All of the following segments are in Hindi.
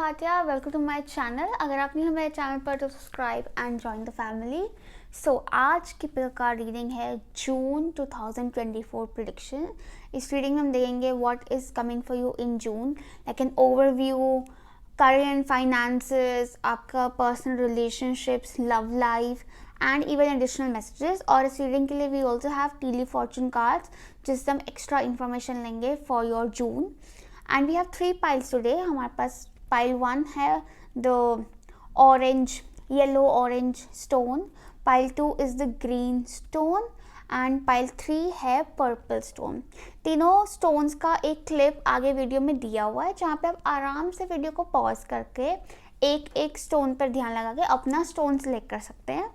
Bhatia, welcome to my channel. अगर आप नहीं हो मेरे चैनल पर तो subscribe and join the family. आज की का रीडिंग है जून 2024 प्रिडिक्शन। इस रीडिंग में हम देखेंगे what is coming for you in June, like an overview, career and finances, आपका personal relationships, love life and even additional messages. और इस रीडिंग के लिए we also have tilly fortune cards जिससे हम एक्स्ट्रा इन्फॉर्मेशन लेंगे for your June. And we have 3 piles today. हमारे पास पाइल 1 है the orange, yellow orange stone, pile 2 is the green stone and pile 3 है पर्पल स्टोन। तीनों स्टोन्स का एक क्लिप आगे वीडियो में दिया हुआ है जहाँ पे आप आराम से वीडियो को पॉज करके एक एक स्टोन पर ध्यान लगा के अपना स्टोन सेलेक्ट कर सकते हैं।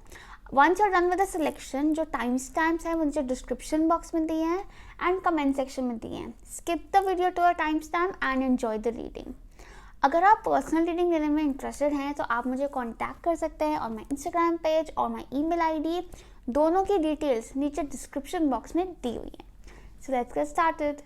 Once you are done with the selection, जो टाइम स्टैम्प्स हैं मुझे डिस्क्रिप्शन बॉक्स में दिए हैं एंड कमेंट सेक्शन में दिए हैं। Skip the video to a time stamp and enjoy the reading. अगर आप पर्सनल रीडिंग लेने में इंटरेस्टेड हैं तो आप मुझे कांटेक्ट कर सकते हैं और माय इंस्टाग्राम पेज और माय ईमेल आईडी, दोनों की डिटेल्स नीचे डिस्क्रिप्शन बॉक्स में दी हुई हैं। So let's get started.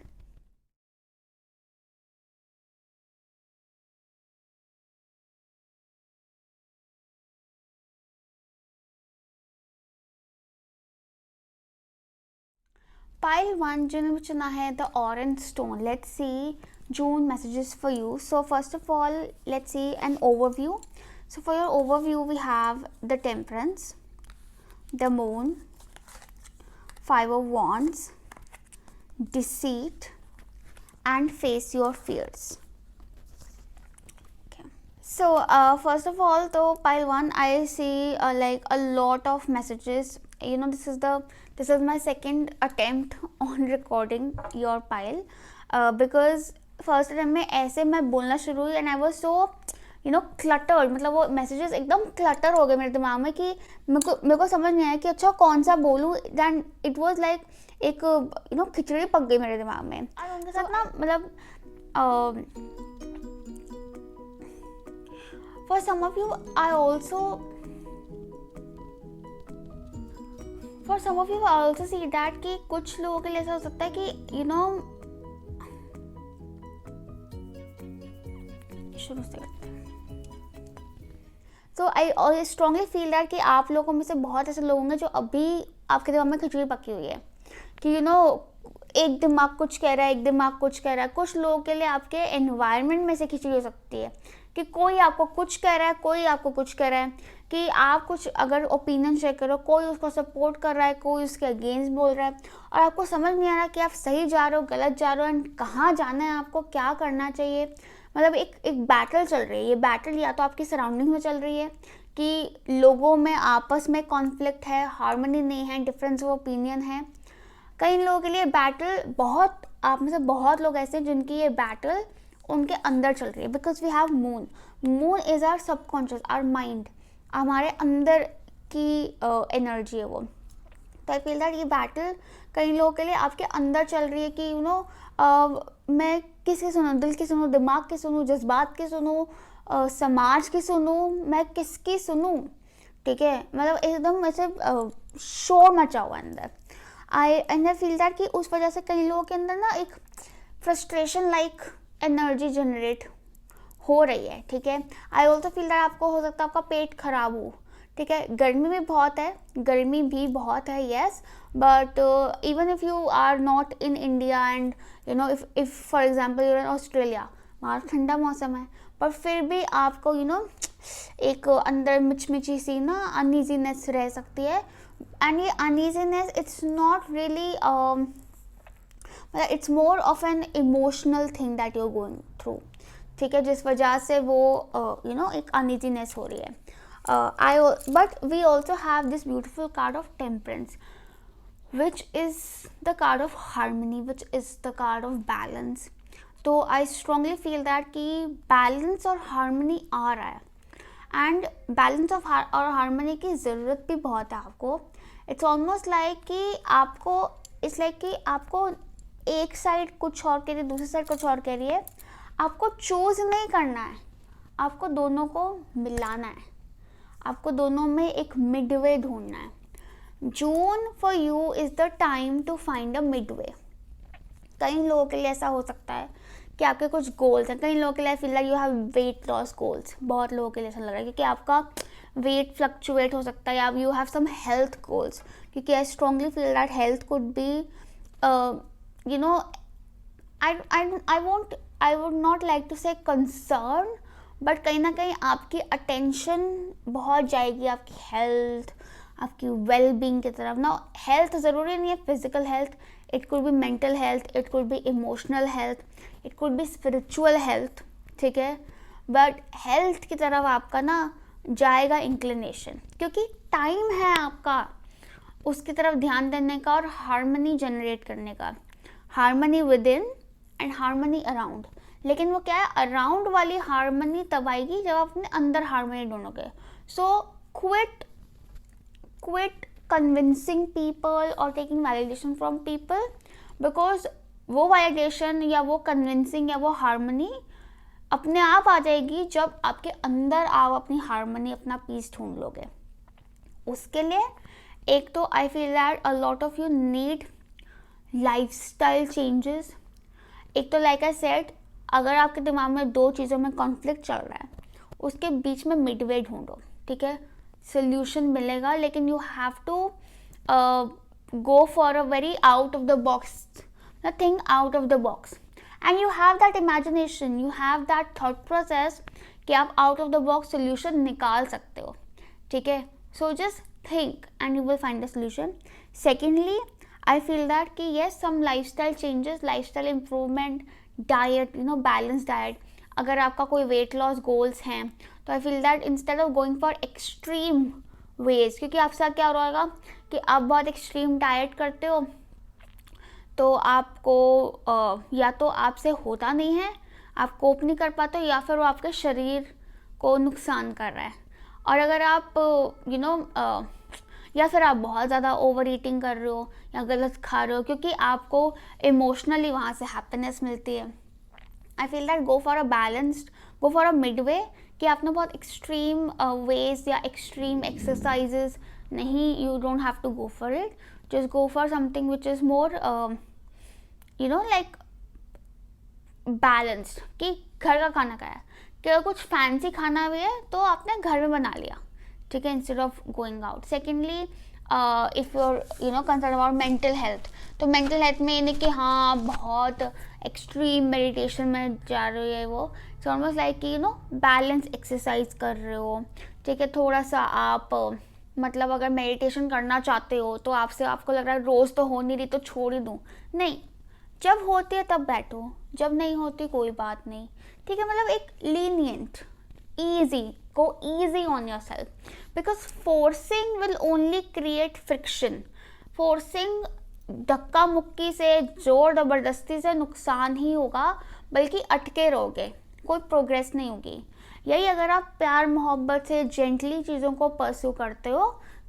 Pile 1 जिन्होंने चुना है the orange stone. Let's see June messages for you. So first of all, let's see an overview. So for your overview, we have the Temperance, the Moon, 5 of Wands, Deceit, and Face Your Fears. Okay. So first of all, so pile 1, I see like a lot of messages. You know, this is my second attempt on recording your pile because first time में ऐसे मैं बोलना शुरू हुई and I was so cluttered, मतलब वो मैसेजेस एकदम क्लटर हो गए मेरे दिमाग में कि मेरे को समझ नहीं आया कि अच्छा कौन सा बोलूँ। दैन इट वाज लाइक एक खिचड़ी पक गई मेरे दिमाग में। और उनके साथ ना मतलब for some of you I also see that कि कुछ लोगों के लिए ऐसा हो सकता है कि शुरू से करते हैं। सो आई स्ट्रांगली फील दैट कि आप लोगों में से बहुत ऐसे लोग होंगे जो अभी आपके दिमाग में खिचड़ी पकी हुई है कि एक दिमाग कुछ कह रहा है, एक दिमाग कुछ कह रहा है। कुछ लोगों के लिए आपके एनवायरनमेंट में से खिचड़ी हो सकती है कि कोई आपको कुछ कह रहा है, कोई आपको कुछ कह रहा है कि आप कुछ अगर ओपिनियन शेयर करो, कोई उसको सपोर्ट कर रहा है, कोई उसके अगेंस्ट बोल रहा है और आपको समझ नहीं आ रहा कि आप सही जा रहे हो, गलत जा रहे हो एंड कहाँ जाना है, आपको क्या करना चाहिए। मतलब एक बैटल चल रही है। ये बैटल या तो आपकी सराउंडिंग में चल रही है कि लोगों में आपस में कॉन्फ्लिक्ट है, हार्मनी नहीं है, डिफरेंस ऑफ ओपिनियन है। कई लोगों के लिए बैटल आप में से बहुत लोग ऐसे हैं जिनकी ये बैटल उनके अंदर चल रही है because we have moon is our subconscious, our mind, हमारे अंदर की एनर्जी है वो। तो आई फील दैट ये बैटल कई लोगों के लिए आपके अंदर चल रही है कि मैं किसकी सुनूं, दिल की सुनूं, दिमाग की सुनूं, जज्बात की सुनूं, समाज की सुनूं, मैं किसकी सुनूं। ठीक है, मतलब एकदम ऐसे शोर मचा हुआ अंदर। आई फील दैट कि उस वजह से कई लोगों के अंदर ना एक फ्रस्ट्रेशन लाइक एनर्जी जनरेट हो रही है। ठीक है, आई ऑल्सो फील दैट आपको हो सकता है आपका पेट खराब हो। ठीक है, गर्मी भी बहुत है yes, but even if you are not in India and if for example you're in Australia, वहाँ ठंडा मौसम है, पर फिर भी आपको एक अंदर मिचमिची सी ना अनईजीनेस रह सकती है। एंड ये अनईजीनेस इट्स नॉट रियली मतलब it's more of an emotional thing that you are going through. ठीक है, जिस वजह से वो एक अनईजीनेस हो रही है। But we also have this beautiful card of Temperance, which is the card of harmony, which is the card of balance. तो I strongly feel that कि balance और harmony आ रहा है and balance और harmony की ज़रूरत भी बहुत है आपको। It's almost like कि आपको एक साइड कुछ और कह रही है, दूसरी साइड कुछ और कह रही है। आपको चूज नहीं करना है, आपको दोनों को मिलाना है, आपको दोनों में एक मिडवे ढूंढना है। June for you is the time to find a midway. कई लोगों के लिए ऐसा हो सकता है कि आपके कुछ गोल्स हैं। कई लोगों के लिए आई feel like you have weight loss goals, बहुत लोगों के लिए ऐसा लग रहा है क्योंकि आपका वेट फ्लक्चुएट हो सकता है, या you have some health goals, क्योंकि I strongly feel that health could be you know I would not like to say concern, but कहीं ना कहीं आपकी अटेंशन बहुत जाएगी आपकी हेल्थ, आपकी वेल बींग की तरफ ना। हेल्थ ज़रूरी नहीं है physical health, it could B mental health, it could be emotional health, it could B spiritual health, ठीक है। बट हेल्थ की तरफ आपका ना जाएगा इंक्लिनेशन, क्योंकि टाइम है आपका उसकी तरफ ध्यान देने का और हार्मनी जनरेट करने का, harmony with in and harmony around. लेकिन वो क्या है, अराउंड वाली हार्मनी तब आएगी जब आप अपने अंदर हार्मनी ढूंढोगे। सो क्विट कन्विंसिंग पीपल और taking validation from people, because वो वैलिडेशन या वो कन्विंसिंग या वो हार्मनी अपने आप आ जाएगी जब आपके अंदर आप अपनी हार्मनी, अपना पीस ढूंढ लोगे। उसके लिए एक तो I feel that a lot of you need lifestyle changes. एक तो लाइक आई सेड, अगर आपके दिमाग में दो चीज़ों में कॉन्फ्लिक्ट चल रहा है, उसके बीच में मिडवे ढूंढो, ठीक है, सोल्यूशन मिलेगा। लेकिन you have to go for a very out of the box, think out of the box, and you have that imagination, you have that thought process कि आप out of the box solution निकाल सकते हो, ठीक है। So just think and you will find the solution. Secondly I feel that कि yes, some lifestyle changes, lifestyle improvement, diet, balance diet. अगर आपका कोई वेट लॉस गोल्स हैं तो I feel that instead of going for extreme ways, क्योंकि आपके साथ क्या हो रहा होगा कि आप बहुत एक्सट्रीम डाइट करते हो तो आपको या तो आपसे होता नहीं है, आप कोप नहीं कर पाते हो, या फिर वो आपके शरीर को नुकसान कर रहा है। और अगर आप या फिर आप बहुत ज़्यादा ओवर ईटिंग कर रहे हो या गलत खा रहे हो, क्योंकि आपको इमोशनली वहाँ से हैप्पीनेस मिलती है। I feel that go for a balanced, go for a midway, कि आपने बहुत एक्सट्रीम वेज या एक्सट्रीम एक्सरसाइजेस नहीं, you don't have to go for it, just go for something which is more like balanced, कि घर का खाना खाया, कि अगर कुछ फैंसी खाना भी है तो आपने घर में बना लिया, ठीक है, instead of going out. Secondly if you're concern about mental health, तो मेंटल हेल्थ में ये नहीं कि हाँ बहुत एक्सट्रीम मेडिटेशन में जा रहे हो, वो इट्स ऑलमोस्ट लाइक कि बैलेंस एक्सरसाइज कर रहे हो, ठीक है। थोड़ा सा आप मतलब अगर मेडिटेशन करना चाहते हो तो आपको लग रहा है रोज़ तो हो नहीं रही तो छोड़ ही दूँ, नहीं, जब होती है तब बैठो, जब नहीं होती कोई बात नहीं, ठीक है। मतलब एक lenient, easy, go easy on yourself, because forcing will only create friction, forcing धक्का मुक्की से, जोर ज़बरदस्ती से नुकसान ही होगा, बल्कि अटके रहोगे, कोई प्रोग्रेस नहीं होगी। यही अगर आप प्यार मोहब्बत से जेंटली चीज़ों को परस्यू करते हो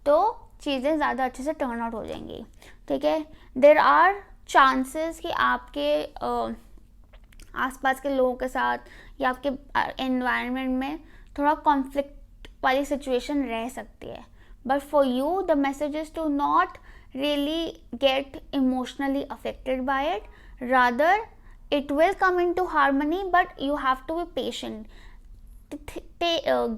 तो चीज़ें ज़्यादा अच्छे से टर्न आउट हो जाएंगी, ठीक है। देर आर चांसेस कि आपके आसपास के लोगों के साथ या आपके एनवायरनमेंट में थोड़ा कॉन्फ्लिक्ट वाली सिचुएशन रह सकती है, but for you the message is to not really get emotionally affected by it, rather it will come into harmony, but you have to be patient,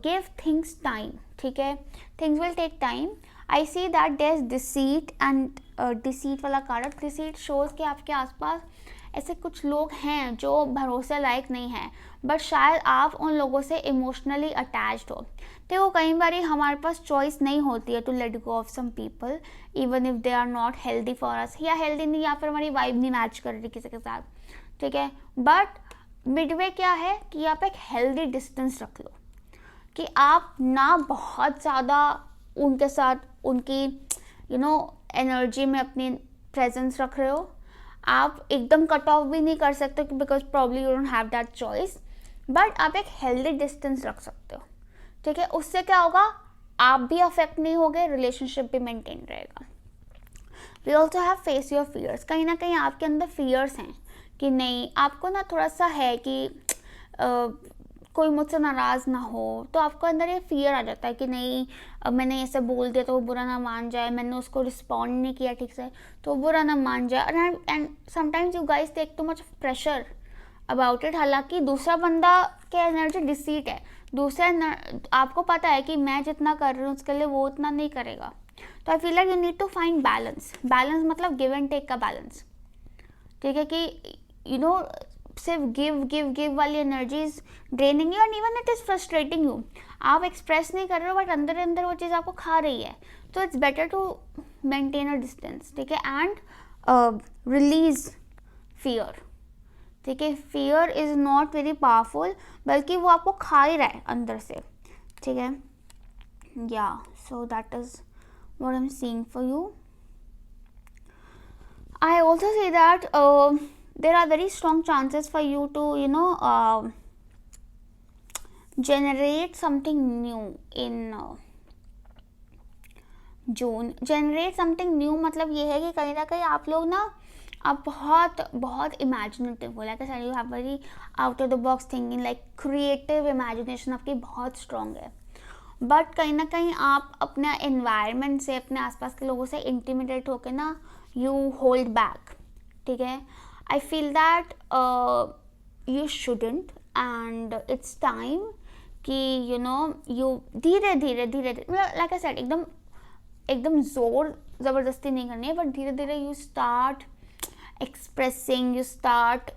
give things time, ठीक है, things will take time. I see that there's deceit and deceit वाला कारक, deceit shows कि आपके आसपास ऐसे कुछ लोग हैं जो भरोसे लायक नहीं हैं, बट शायद आप उन लोगों से इमोशनली अटैच्ड हो। देखो कई बार हमारे पास चॉइस नहीं होती है to let go of some people even if they are not healthy for us, या हेल्दी नहीं, या फिर हमारी वाइब नहीं मैच कर रही किसी के साथ, ठीक है। बट मिडवे क्या है कि आप एक हेल्दी डिस्टेंस रख लो, कि आप ना बहुत ज़्यादा उनके साथ उनकी एनर्जी में अपनी प्रेजेंस रख रहे हो, आप एकदम कट ऑफ भी नहीं कर सकते because probably you don't have that choice, but आप एक हेल्दी डिस्टेंस रख सकते हो, ठीक है। उससे क्या होगा, आप भी अफेक्ट नहीं होगे, रिलेशनशिप भी मेंटेन रहेगा। We also have face your fears, कहीं ना कहीं आपके अंदर फियर्स हैं कि नहीं, आपको ना थोड़ा सा है कि कोई मुझसे नाराज़ ना हो, तो आपको अंदर ये फियर आ जाता है कि नहीं मैंने ऐसे बोल दिया तो वो बुरा ना मान जाए, मैंने उसको रिस्पॉन्ड नहीं किया ठीक से तो वो बुरा ना मान जाए, and sometimes you guys take too much pressure about it. हालांकि दूसरा बंदा क्या एनर्जी डिसीट है, आपको पता है कि मैं जितना कर रही हूँ उसके लिए वो उतना नहीं करेगा। तो I feel like you need to find balance. Balance मतलब गिव एंड टेक का बैलेंस, ठीक है, कि यू नो सिर्फ गिव गिव गिव वाली energy is draining you and even it is frustrating you. आप एक्सप्रेस नहीं कर रहे हो बट अंदर अंदर वो चीज़ आपको खा रही है। तो it's better to maintain a distance, ठीक है, एंड रिलीज फियर, ठीक है। Fear is not very powerful, बल्कि वो आपको खा ही रहा है अंदर से, ठीक है। या so that is what I am seeing for you. I also say that there are very strong chances for you to generate something new in June. Generate something new मतलब ये है कि कहीं ना कहीं आप लोग ना, आप बहुत बहुत इमेजिनेटिव हो, like you have very out of the box thinking, like creative imagination आपकी बहुत स्ट्रॉन्ग है। बट कहीं ना कहीं आप अपने एनवायरनमेंट से, अपने आसपास के लोगों से इंटिमिडेट होकर ना यू होल्ड बैक, ठीक है। I feel that you shouldn't and it's time कि यू धीरे धीरे लाइक आई सेड, एकदम जोर ज़बरदस्ती नहीं करनी है, बट धीरे धीरे you start expressing, you start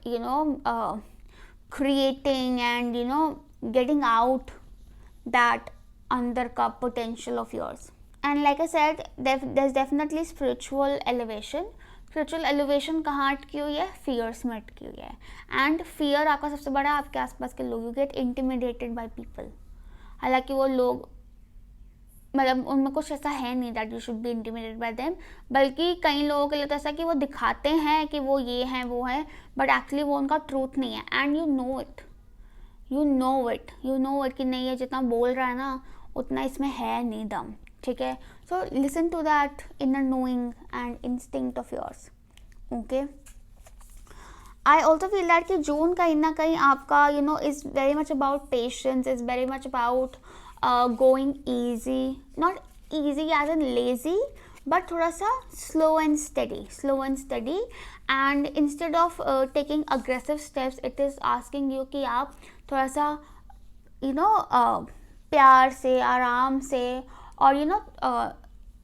creating and getting out that undercup potential of yours. And like I said, there's definitely spiritual elevation. Spiritual elevation कहाँ अटकी हुई है? फियर्स में अटकी हुई है। एंड फियर आपका सबसे बड़ा आपके आसपास के लोग, you get intimidated by people. हालांकि वो लोग मतलब उनमें कुछ ऐसा है नहीं that you should be intimidated bye them, बल्कि कई लोगों के लिए तो ऐसा कि वो दिखाते हैं कि वो ये हैं वो है, बट एक्चुअली वो उनका ट्रूथ नहीं है। एंड यू नो इट कि नहीं, ये जितना बोल रहा है ना उतना इसमें है नहीं दम, ठीक है। So listen to that inner knowing and instinct of yours, okay. I also feel that कि जून कहीं ना कहीं आपका is very much about patience, is very much about going easy, not easy as in lazy, but थोड़ा सा slow and steady, and instead of taking aggressive steps, it is asking you कि आप थोड़ा सा प्यार से, आराम से, और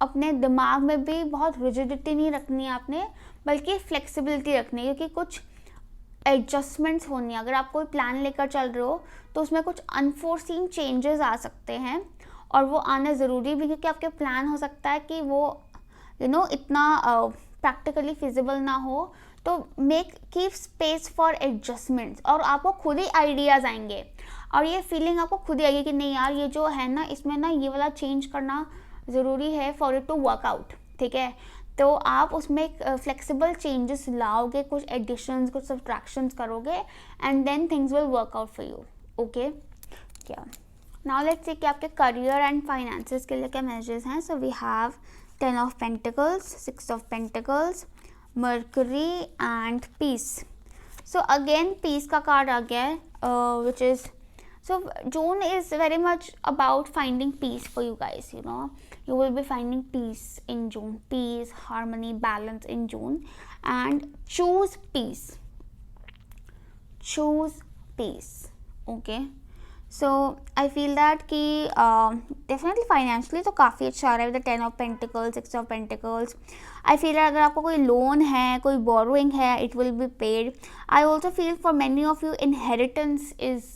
अपने दिमाग में भी बहुत रिजिडिटी नहीं रखनी है आपने, बल्कि फ्लेक्सिबिलिटी रखनी है, क्योंकि कुछ एडजस्टमेंट्स होनी है। अगर आप कोई प्लान लेकर चल रहे हो तो उसमें कुछ अनफोर्सीन चेंजेस आ सकते हैं, और वो आना ज़रूरी भी, क्योंकि आपके प्लान हो सकता है कि वो इतना प्रैक्टिकली फिजिबल ना हो। तो कीप स्पेस फॉर एडजस्टमेंट्स, और आपको खुद ही आइडियाज़ आएंगे, और ये फीलिंग आपको खुद ही आएगी कि नहीं यार, ये जो है ना, इसमें ना ये वाला चेंज करना ज़रूरी है for it to work out, ठीक है। तो आप उसमें फ्लेक्सिबल चेंजेस लाओगे, कुछ एडिशंस, कुछ सब्ट्रैक्शंस करोगे, and then things will work out for you, okay. क्या नाउ लेट्स सी कि आपके करियर एंड फाइनेंसेस के लिए क्या मैसेजेस हैं। So we have 10 of pentacles, 6 of pentacles, mercury and peace. So again peace का कार्ड आ गया है, which is so June is very much about finding peace for you guys. You will be finding peace in June, peace, harmony, balance in June, and choose peace, okay। So I feel that कि definitely financially तो काफ़ी अच्छा आ रहा है, with the 10 of Pentacles, 6 of Pentacles। I feel that अगर आपको कोई लोन है, कोई borrowing है, it will be paid। I also feel for many of you inheritance is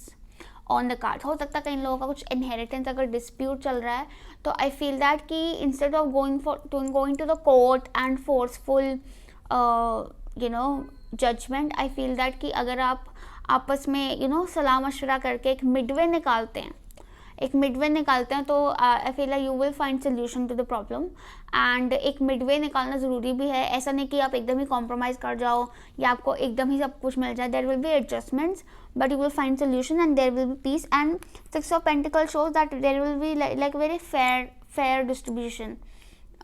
on the card. हो सकता है कई लोगों का कुछ इनहेरिटेंस अगर डिस्प्यूट चल रहा है, तो आई फील दैट कि instead of going to the court and forceful judgement, I feel that कि अगर आप आपस में सलाह मशवरा करके एक मिडवे निकालते हैं तो I feel like you will find solution to the problem. And एक मिडवे निकालना ज़रूरी भी है। ऐसा नहीं कि आप एकदम ही कॉम्प्रोमाइज़ कर जाओ या आपको एकदम ही सब कुछ मिल जाए। There will be adjustments, but you will find solution and there will be peace। and 6 of Pentacles shows that there will be like very fair distribution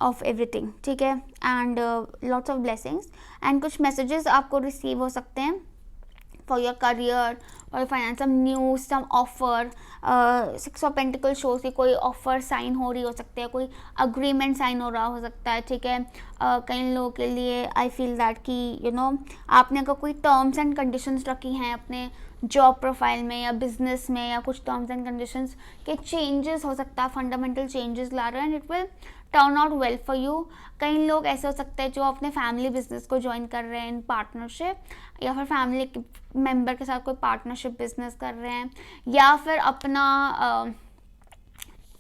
of everything, ठीक है, and lots of blessings, and कुछ messages आपको receive हो सकते हैं for your career or find some news, some offer. Six of Pentacles shows कि कोई ऑफर साइन हो रही हो सकती है, कोई अग्रीमेंट साइन हो रहा हो सकता है, ठीक है. कई लोगों के लिए आई फील दैट कि यू नो आपने अगर कोई टर्म्स एंड कंडीशंस रखी हैं अपने जॉब प्रोफाइल में या बिजनेस में, या कुछ टर्म्स एंड कंडीशंस के चेंजेस हो सकता है, फंडामेंटल चेंजेस ला रहे हैं, and it will turn out well for you. कई लोग ऐसे हो सकते हैं जो अपने फैमिली बिजनेस को ज्वाइन कर रहे हैं इन पार्टनरशिप, या फिर फैमिली मेम्बर के साथ कोई पार्टनरशिप बिजनेस कर रहे हैं, या फिर अपना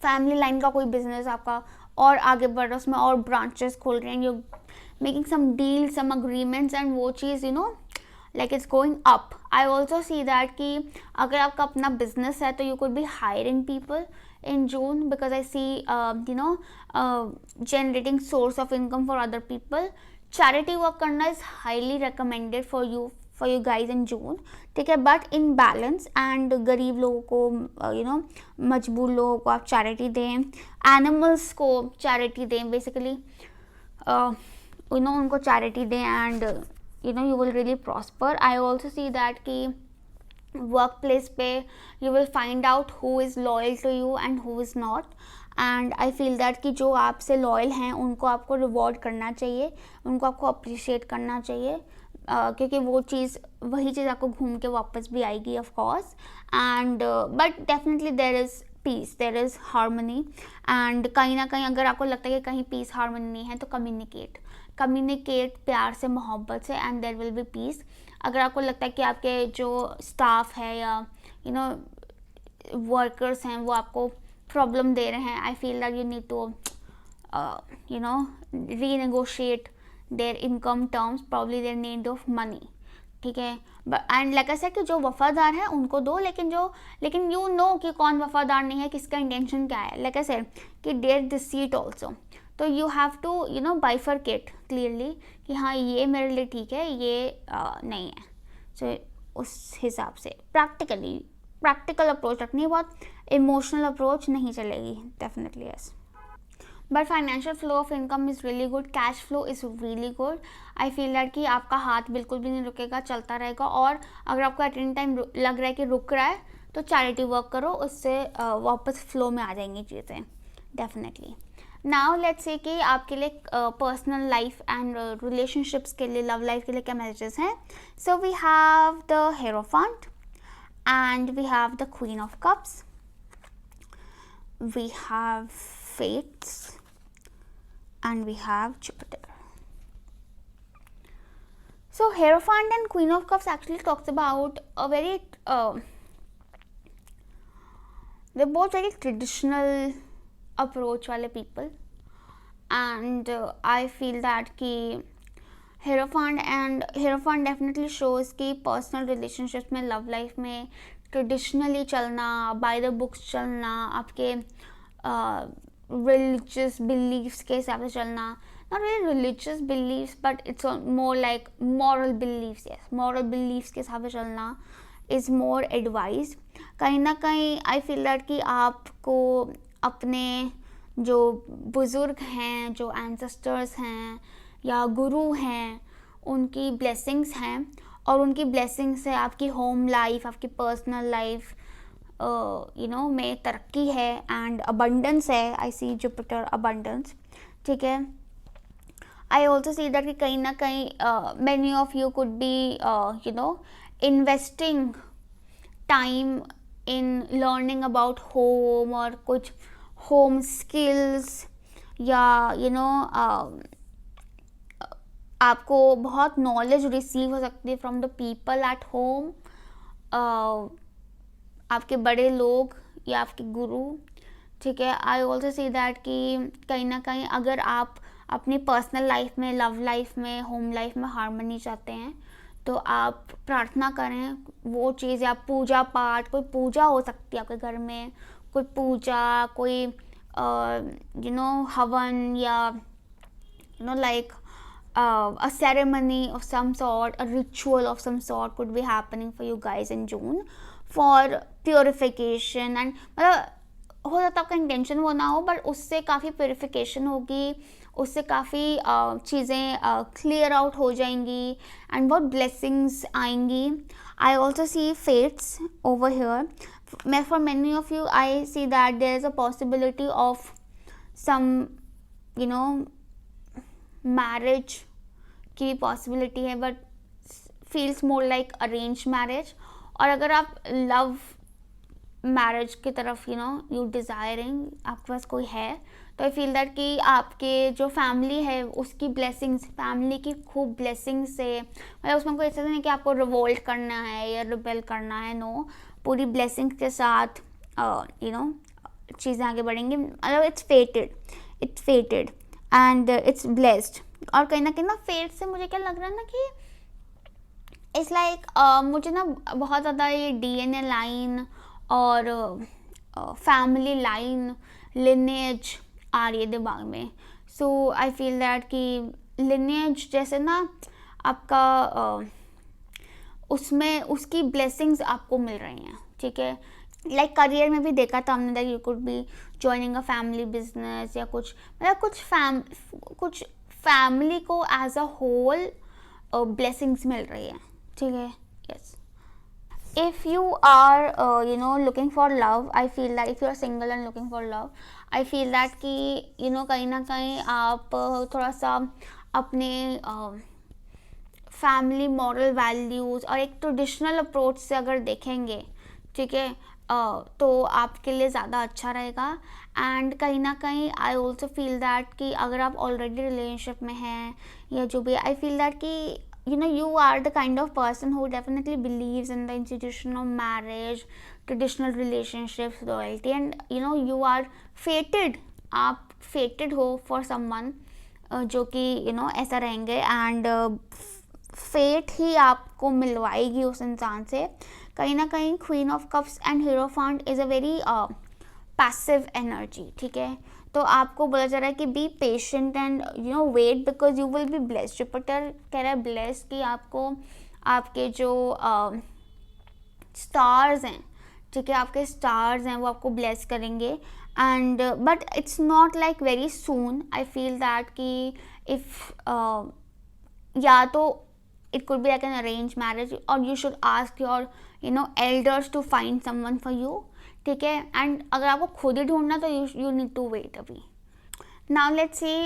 फैमिली लाइन का कोई बिजनेस आपका और आगे बढ़ रहा है, उसमें और ब्रांचेस खोल रहे हैं, you making some deal, some agreements, and वो चीज़ you know like it's going up. I also see that कि अगर आपका अपना बिजनेस है तो you could be hiring people in June, because I see generating source of income for other people. Charity work करना is highly recommended for you guys in June, ठीक है. बट इन बैलेंस, एंड गरीब लोगों को मजबूर लोगों को आप चैरिटी दें, एनिमल्स को चैरिटी दें, बेसिकली उनको चैरिटी दें, and you will really prosper. I also see that कि वर्क प्लेस पे you will find out who is loyal to you and who is not. And I feel that कि जो आपसे लॉयल हैं उनको आपको रिवॉर्ड करना चाहिए, उनको आपको अप्रिशिएट करना चाहिए, क्योंकि वो चीज़, वही चीज़ आपको घूम के वापस भी आएगी of course. And but definitely there is peace, there is harmony. And कहीं ना कहीं अगर आपको लगता है कि कहीं पीस हार्मनी नहीं है तो कम्युनिकेट प्यार से, मोहब्बत से, and there will be peace. अगर आपको लगता है कि आपके जो स्टाफ है या वर्कर्स हैं वो आपको प्रॉब्लम दे रहे हैं, I feel that you need to renegotiate their income terms, probably their need of money, ठीक है. एंड लाइक आई सेड कि जो वफादार है उनको दो, लेकिन यू नो कि कौन वफादार नहीं है, किसका इंटेंशन क्या है. लाइक आई सेड कि डेयर डिसीट ऑल्सो, तो you have to bifurcate clearly कि हाँ ये मेरे लिए ठीक है, ये नहीं है. सो उस हिसाब से प्रैक्टिकल अप्रोच रखनी है, बहुत इमोशनल अप्रोच नहीं चलेगी. Definitely yes. But financial flow of income is really good, cash flow is really good. I feel that कि आपका हाथ बिल्कुल भी नहीं रुकेगा, चलता रहेगा. और अगर आपको एट एनी टाइम लग रहा है कि रुक रहा है तो चैरिटी वर्क करो, उससे वापस फ्लो में आ जाएंगी चीज़ें डेफिनेटली. नाउ लेट्स से कि आपके लिए पर्सनल लाइफ एंड रिलेशनशिप्स के लिए, लव लाइफ के लिए क्या मैसेजेस हैं. So we have the hierophant and we have the queen of cups, we have fates, and we have Jupiter. So Hierophant and Queen of Cups actually talks about a very they're both very traditional approach wale people, and I feel that ki Hierophant definitely shows कि personal relationships में, love life में traditionally चलना, by the books चलना, आपके religious beliefs के हिसाब से चलना. not really religious beliefs but it's more like moral beliefs. yes, moral beliefs के हिसाब से चलना is more advised. कहीं ना कहीं I feel that कि आपको अपने जो बुजुर्ग हैं, जो ancestors हैं या गुरु हैं, उनकी blessings हैं, और उनकी blessings से आपकी home life, आपकी personal life में तरक्की है एंड अबंडेंस है. आई सी जुपिटर अबंडेंस, ठीक है. आई ऑल्सो सी दैट कि कहीं ना कहीं many of you could be investing time in learning about home, और कुछ होम स्किल्स, या आपको बहुत नॉलेज रिसीव हो सकती है from the people at home, आपके बड़े लोग या आपके गुरु, ठीक है. आई ऑल्सो सी दैट कि कहीं ना कहीं अगर आप अपनी पर्सनल लाइफ में, लव लाइफ में, होम लाइफ में हार्मनी चाहते हैं तो आप प्रार्थना करें वो चीज़, या पूजा पाठ, कोई पूजा हो सकती है आपके घर में, कोई पूजा, कोई हवन, या like a ceremony of some sort, a ritual of some sort could be happening for you guys in June for purification. and मतलब हो सकता है आपका इंटेंशन वो ना हो, बट उससे काफ़ी प्योरिफिकेशन होगी, उससे काफ़ी चीज़ें क्लियर आउट हो जाएंगी एंड बहुत ब्लेसिंग्स आएंगी. I also see fates over here. For many of you, I see that there is a possibility of some, you know, marriage की possibility है, but feels more like arranged marriage. और अगर आप love मैरिज की तरफ यू डिज़ायरिंग आपके पास कोई है, तो आई फील दैट कि आपके जो फैमिली है उसकी ब्लेसिंग्स, फैमिली की खूब ब्लेसिंग्स से, मतलब उसमें कोई ऐसा नहीं कि आपको रिवोल्ट करना है या रिबेल करना है. नो, पूरी ब्लेसिंग्स के साथ चीज़ें आगे बढ़ेंगी. मतलब इट्स फेटेड एंड इट्स ब्लेस्ड. और कहीं ना फेट से मुझे क्या लग रहा है ना कि इट्स लाइक मुझे ना बहुत ज़्यादा ये DNA लाइन और फैमिली लाइन, लिनेज आ रही है दिमाग में. सो आई फील दैट कि लिनेज जैसे ना आपका उसमें उसकी ब्लेसिंग्स आपको मिल रही हैं. ठीक है, लाइक करियर में भी देखा था हमने that you could B joining a family business या कुछ, मतलब कुछ फैमिली को एज अ होल ब्लेसिंग्स मिल रही है. ठीक है, yes. If you are looking for love, I feel that if you are single and looking for love, I feel that कि कहीं ना कहीं आप थोड़ा सा अपने फैमिली मॉरल वैल्यूज़ और एक ट्रेडिशनल अप्रोच से अगर देखेंगे, ठीक है, तो आपके लिए ज़्यादा अच्छा रहेगा. एंड कहीं ना कहीं आई ऑल्सो फील दैट कि अगर आप ऑलरेडी रिलेशनशिप में हैं या जो भी, आई फील दैट कि you are the kind of person who definitely believes in the institution of marriage, traditional relationships, loyalty, and you are fated. आप fated हो for someone जो कि ऐसा रहेंगे, and fate ही आपको मिलवाएगी उस इंसान से. कहीं ना कहीं queen of cups and hierophant is a very passive energy. ठीक है, तो आपको बोला जा रहा है कि be patient and wait because you will be blessed. Jupiter कह रहा है ब्लेस कि आपको आपके जो स्टार्स हैं, ठीक है, आपके स्टार्स हैं वो आपको ब्लेस करेंगे. And but it's not like very soon. I feel that कि इफ़ या तो it could be like an arranged marriage, or you should ask your elders to find someone for you. ठीक है, एंड अगर आपको खुद ही ढूंढना तो you need to wait अभी. Now let's see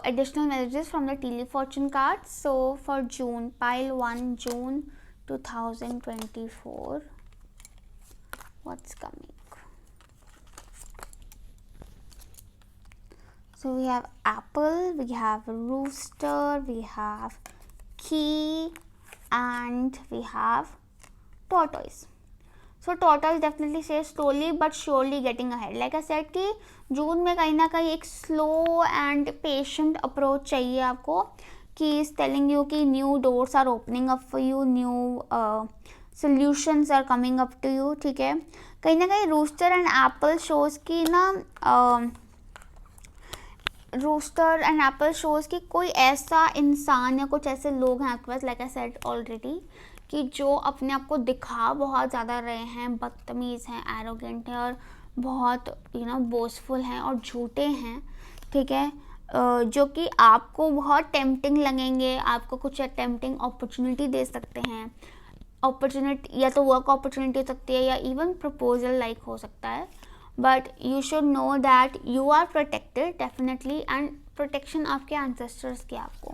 additional messages from the Telefortune cards. So for June, pile 1, June 2024, what's coming? So we have apple, we have rooster, we have key, and we have tortoise. So tortoise definitely says slowly but surely getting ahead. Like I said कि जून में कहीं ना कहीं एक स्लो एंड पेशेंट अप्रोच चाहिए आपको, कि इज टेलिंग यू कि new doors are opening up for you, new solutions are coming up to you. ठीक है, कहीं ना कहीं रूस्टर एंड एप्पल शोज़ की ना रूस्टर एंड एप्पल शोज़ की कोई ऐसा इंसान या कुछ ऐसे लोग हैं आपके पास, लाइक आई सेड ऑलरेडी, कि जो अपने आप को दिखा बहुत ज़्यादा रहे हैं, बदतमीज़ हैं, एरोगेंट हैं और बहुत बोस्टफुल हैं और झूठे हैं. ठीक है, जो कि आपको बहुत टेम्पटिंग लगेंगे, आपको कुछ टेम्पटिंग अपॉर्चुनिटी दे सकते हैं. अपॉर्चुनिटी या तो वर्क अपॉर्चुनिटी हो सकती है या इवन प्रपोजल लाइक हो सकता है. But you should know that you are protected definitely, and protection आपके एंसेस्टर्स की आपको,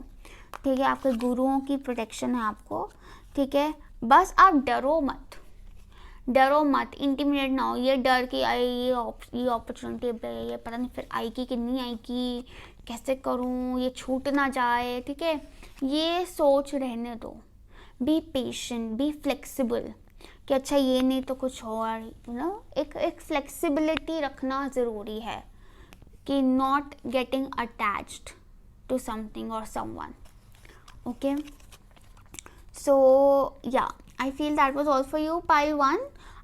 ठीक है, आपके गुरुओं की प्रोटेक्शन है आपको. ठीक है, बस आप डरो मत, इंटिमिडेट ना हो. ये डर कि आई ये अपॉर्चुनिटी ये पता नहीं फिर आएगी कि नहीं आएगी, कैसे करूँ, ये छूट ना जाए. ठीक है, ये सोच रहने दो. बी पेशेंट, बी फ्लेक्सिबल, कि अच्छा ये नहीं तो कुछ और, एक फ्लेक्सिबिलिटी रखना ज़रूरी है, कि not getting attached to something और someone. Okay, so yeah, I feel that was all for you, pile 1.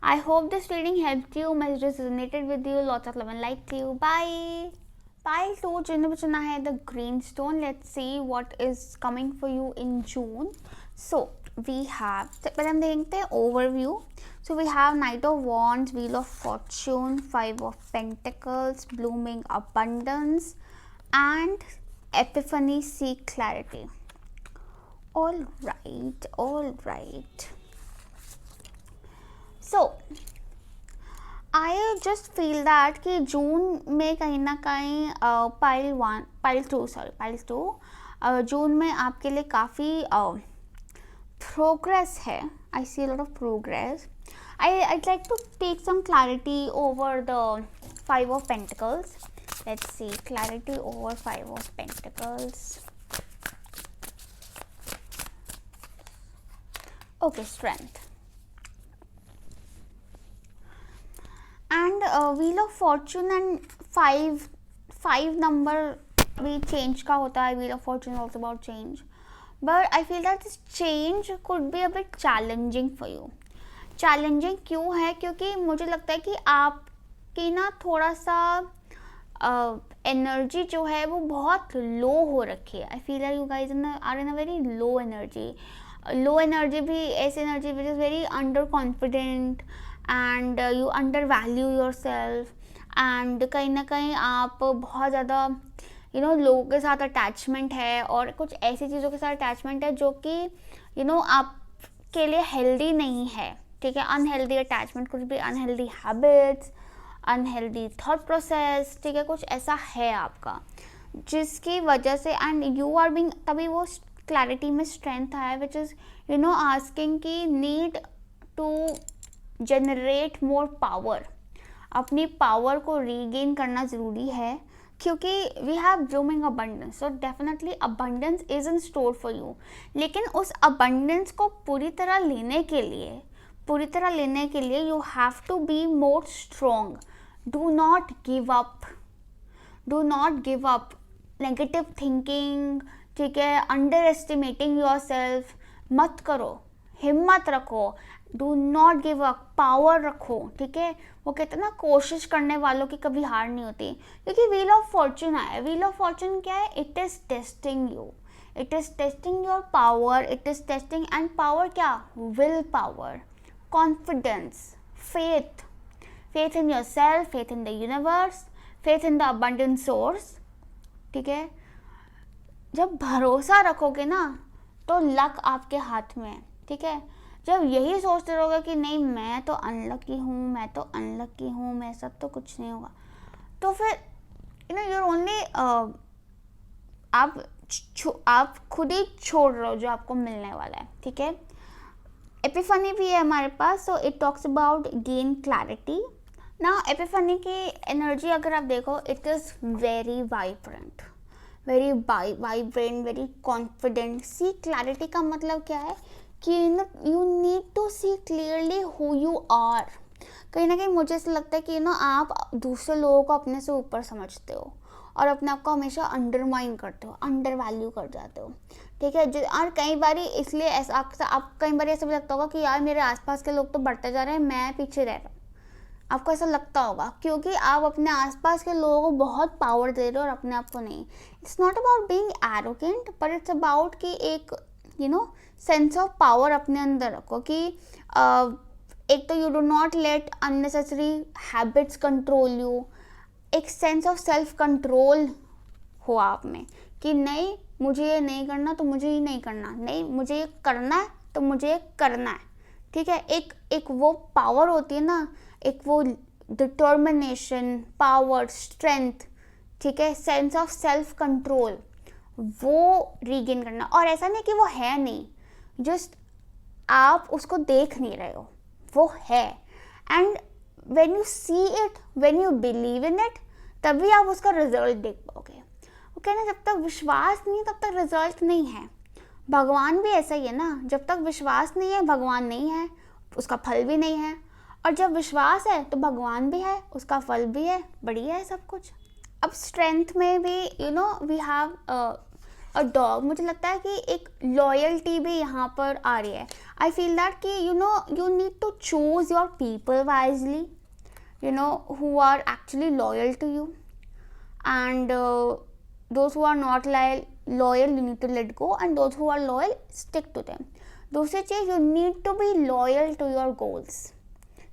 I hope this reading helped you, messages resonated with you, lots of love and light to you. Bye. Pile 2 जिन्हें भी चुना है the green stone. Let's see what is coming for you in June. So we have, पहले हम देखते हैं overview. So we have Knight of Wands, Wheel of Fortune, 5 of Pentacles, Blooming Abundance, and Epiphany, seek clarity. All right. So I just feel that कि जून में कहीं ना कहीं पाइल टू जून में आपके लिए काफ़ी प्रोग्रेस है. I see a lot of progress. I'd like to take some clarity over the 5 of Pentacles. Let's see, clarity over 5 of Pentacles. Okay, strength. And Wheel of Fortune and 5 number भी change का होता है. Wheel of Fortune is also about change. But I feel that this change could be a bit challenging for you. Challenging क्यों है? क्योंकि मुझे लगता है कि आपकी ना थोड़ा सा एनर्जी जो है वो बहुत लो हो रखी है. I feel that you guys are in a very low energy. Low energy भी ऐसी energy which is very under confident and you under value your self. And कहीं ना कहीं आप बहुत ज़्यादा लोगों के साथ अटैचमेंट है और कुछ ऐसी चीज़ों के साथ अटैचमेंट है जो कि आपके लिए हेल्दी नहीं है. ठीक है, अनहेल्दी अटैचमेंट, कुछ भी unhealthy habits, unhealthy thought process. ठीक है, कुछ ऐसा है आपका जिसकी वजह से एंड यू आर बीइंग, तभी वो क्लैरिटी में स्ट्रेंथ है विच इज़ आस्किंग की need to generate more power. अपनी पावर को रीगेन करना ज़रूरी है क्योंकि we have blooming abundance. So definitely abundance is in store for you. लेकिन उस अबंडेंस को पूरी तरह लेने के लिए you have to be more strong. Do not give up. Negative thinking, ठीक है, अंडर एस्टिमेटिंग योर सेल्फ मत करो. हिम्मत रखो. Do not give up. Power रखो. ठीक है, वो कहते हैं ना, कोशिश करने वालों की कभी हार नहीं होती. क्योंकि व्हील ऑफ फॉर्चून आया. व्हील ऑफ फॉर्चून क्या है? It is testing you. It is testing your power. It is testing and power क्या? Will power, confidence, faith in yourself, faith in the universe, faith in the abundant source. ठीक है, जब भरोसा रखोगे ना तो लक आपके हाथ में है. ठीक है, जब यही सोचते रहोगे कि नहीं मैं तो अनलकी हूँ, मैं सब तो कुछ नहीं होगा, तो फिर यूर ओनली आप खुद ही छोड़ रहे हो जो आपको मिलने वाला है. ठीक है, एपिफनी भी है हमारे पास. So it talks about gain clarity. ना एपिफनी की एनर्जी अगर आप देखो, it is very vibrant, very confident. See clarity का मतलब क्या है कि you need to see clearly who you are. कहीं ना कहीं मुझे ऐसा लगता है कि आप दूसरे लोगों को अपने से ऊपर समझते हो और अपने आप को हमेशा अंडरमाइन करते हो, अंडर वैल्यू कर जाते हो. ठीक है, और कई बार इसलिए ऐसा आप कई बार ऐसा भी लगता होगा कि यार मेरे आसपास के लोग तो बढ़ते जा रहे हैं, मैं पीछे रह रहा हूँ. आपको ऐसा लगता होगा क्योंकि आप अपने आसपास के लोगों को बहुत पावर दे रहे हो और अपने आप को नहीं. It's not about being arrogant, but it's about कि एक सेंस ऑफ पावर अपने अंदर रखो. कि एक तो you do not let unnecessary habits control you. एक सेंस ऑफ सेल्फ कंट्रोल हो आप में कि नहीं मुझे ये नहीं करना तो मुझे ये नहीं करना, नहीं मुझे ये करना है तो मुझे ये करना है. ठीक है, एक वो पावर होती है ना, एक वो डिटर्मिनेशन, पावर, स्ट्रेंथ. ठीक है, सेंस ऑफ सेल्फ कंट्रोल, वो रीगेन करना. और ऐसा नहीं कि वो है नहीं, जस्ट आप उसको देख नहीं रहे हो, वो है. And when you see it, when you believe in it, तभी आप उसका रिजल्ट देख पाओगे. वो कहना जब तक विश्वास नहीं है तब तक रिजल्ट नहीं है. भगवान भी ऐसा ही है ना, जब तक विश्वास नहीं है भगवान नहीं है, उसका फल भी नहीं है. और जब विश्वास है तो भगवान भी है, उसका फल भी है, बढ़िया है सब कुछ. अब स्ट्रेंथ में भी वी हैव अ डॉग. मुझे लगता है कि एक लॉयल्टी भी यहाँ पर आ रही है. आई फील दैट कि you need to choose your people wisely, who are actually loyal to you, and those who are not loyal you need to let go, and those who are loyal stick to them. दूसरी चीज़, you need to be loyal to your goals,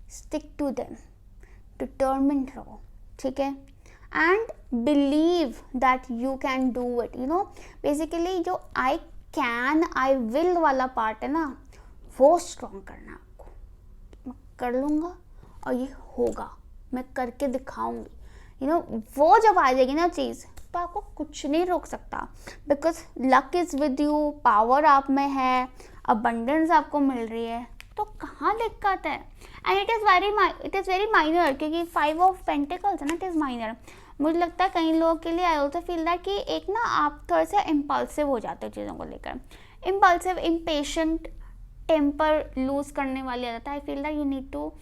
stick to them, determined रहो. ठीक है, and believe that you can do it. You know basically जो आई कैन आई विल वाला पार्ट है ना, वो स्ट्रॉन्ग करना है आपको। मैं कर लूँगा और ये होगा, मैं करके दिखाऊंगी। वो जब आ जाएगी ना चीज़, तो आपको कुछ नहीं रोक सकता, because luck is with you, power आप में है, अबंडेंस आपको मिल रही है, तो कहाँ दिक्कत है। And it is very minor, क्योंकि 5 ऑफ पेंटिकल्स है ना, इट इज़ माइनर। मुझे लगता है कई लोगों के लिए आई ऑल्सो फील दैट कि एक ना आप थोड़ा सा इम्पल्सिव हो जाते हो चीज़ों को लेकर, इम्पल्सिव, इम्पेशेंट, टेम्पर लूज करने वाली आदत है। I feel that you need to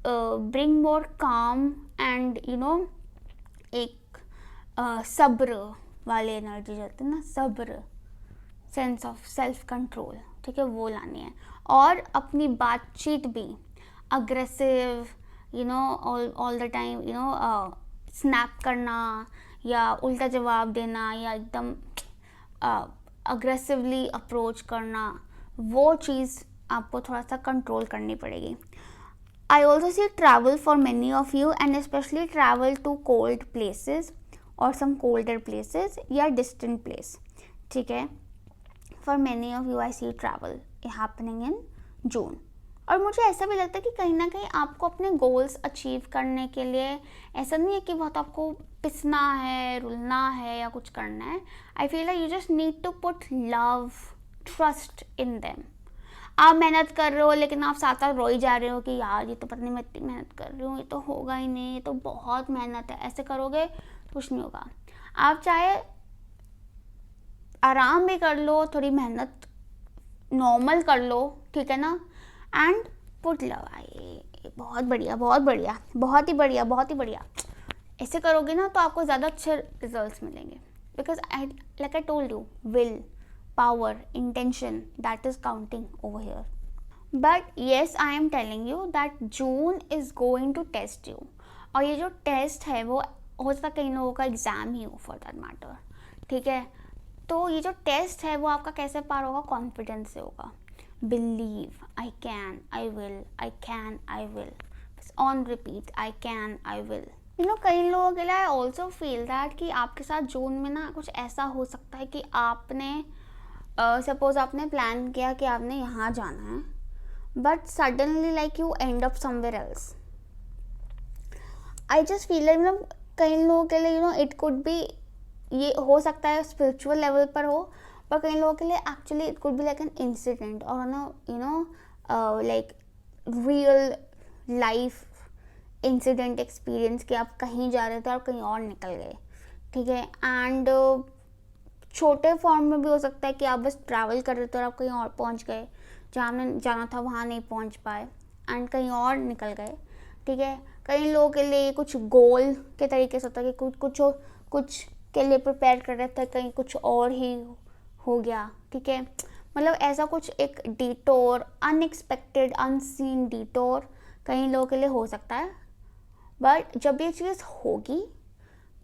bring more calm and एक सब्र वाली एनर्जी जाती है ना, सब्र, सेंस ऑफ सेल्फ कंट्रोल, ठीक है, वो लानी है। और अपनी बातचीत भी aggressive all the time snap करना या उल्टा जवाब देना या एकदम अग्रेसिवली अप्रोच करना, वो चीज़ आपको थोड़ा सा कंट्रोल करनी पड़ेगी। I also see travel for many of you, and especially travel to cold places or some colder places या distant place, ठीक है। For many of you I see travel happening in June। और मुझे ऐसा भी लगता है कि कहीं ना कहीं आपको अपने गोल्स अचीव करने के लिए ऐसा नहीं है कि बहुत आपको पिसना है, रुलना है या कुछ करना है। I feel like you just need to put love, trust in them. आप मेहनत कर रहे हो लेकिन आप साथ साथ रो ही जा रहे हो कि यार ये तो पता नहीं मैं इतनी मेहनत कर रही हूँ, ये तो होगा ही नहीं, ये तो बहुत मेहनत है, ऐसे करोगे तो कुछ नहीं होगा। आप चाहे आराम भी कर लो, थोड़ी मेहनत नॉर्मल कर लो, ठीक है ना, एंड पुट लव। ये बहुत बढ़िया, बहुत बढ़िया, बहुत ही बढ़िया, बहुत ही बढ़िया। ऐसे करोगे ना तो आपको ज़्यादा अच्छे रिजल्ट्स मिलेंगे, because like I told you, will, power, intention, that is counting over here. But yes, I am telling you that June is going to test you। और ये जो टेस्ट है वो हो सकता है कई लोगों का एग्ज़ाम ही हो, फॉर दैट मैटर, ठीक है। तो ये जो टेस्ट है वो आपका कैसे पार होगा, कॉन्फिडेंस से होगा। Believe, I can, I will, I can, I will, on repeat, I can, I will. कई लोगों के लिए आई ऑल्सो फील दैट कि आपके साथ जून में ना कुछ ऐसा हो सकता है कि आपने सपोज आपने प्लान किया कि आपने यहाँ जाना है, but suddenly like you and up somewhere else. I just feel like कई लोगों के लिए इट कुड बी, ये हो सकता है स्पिरिचुअल लेवल पर हो, पर कई लोगों के लिए actually it could be like an incident और like real life incident experience कि आप कहीं जा रहे थे और कहीं और निकल गए, ठीक है। एंड छोटे फॉर्म में भी हो सकता है कि आप बस ट्रैवल कर रहे थे और आप कहीं और पहुंच गए, जहाँ आपने जाना था वहाँ नहीं पहुंच पाए एंड कहीं और निकल गए, ठीक है। कई लोगों के लिए कुछ गोल के तरीके से होता है कि कुछ के लिए प्रिपेयर कर रहे थे, कहीं कुछ और ही हो गया, ठीक है। मतलब ऐसा कुछ एक डिटोर, अनएक्सपेक्टेड, अनसीन डिटोर कई लोगों के लिए हो सकता है। बट जब ये चीज़ होगी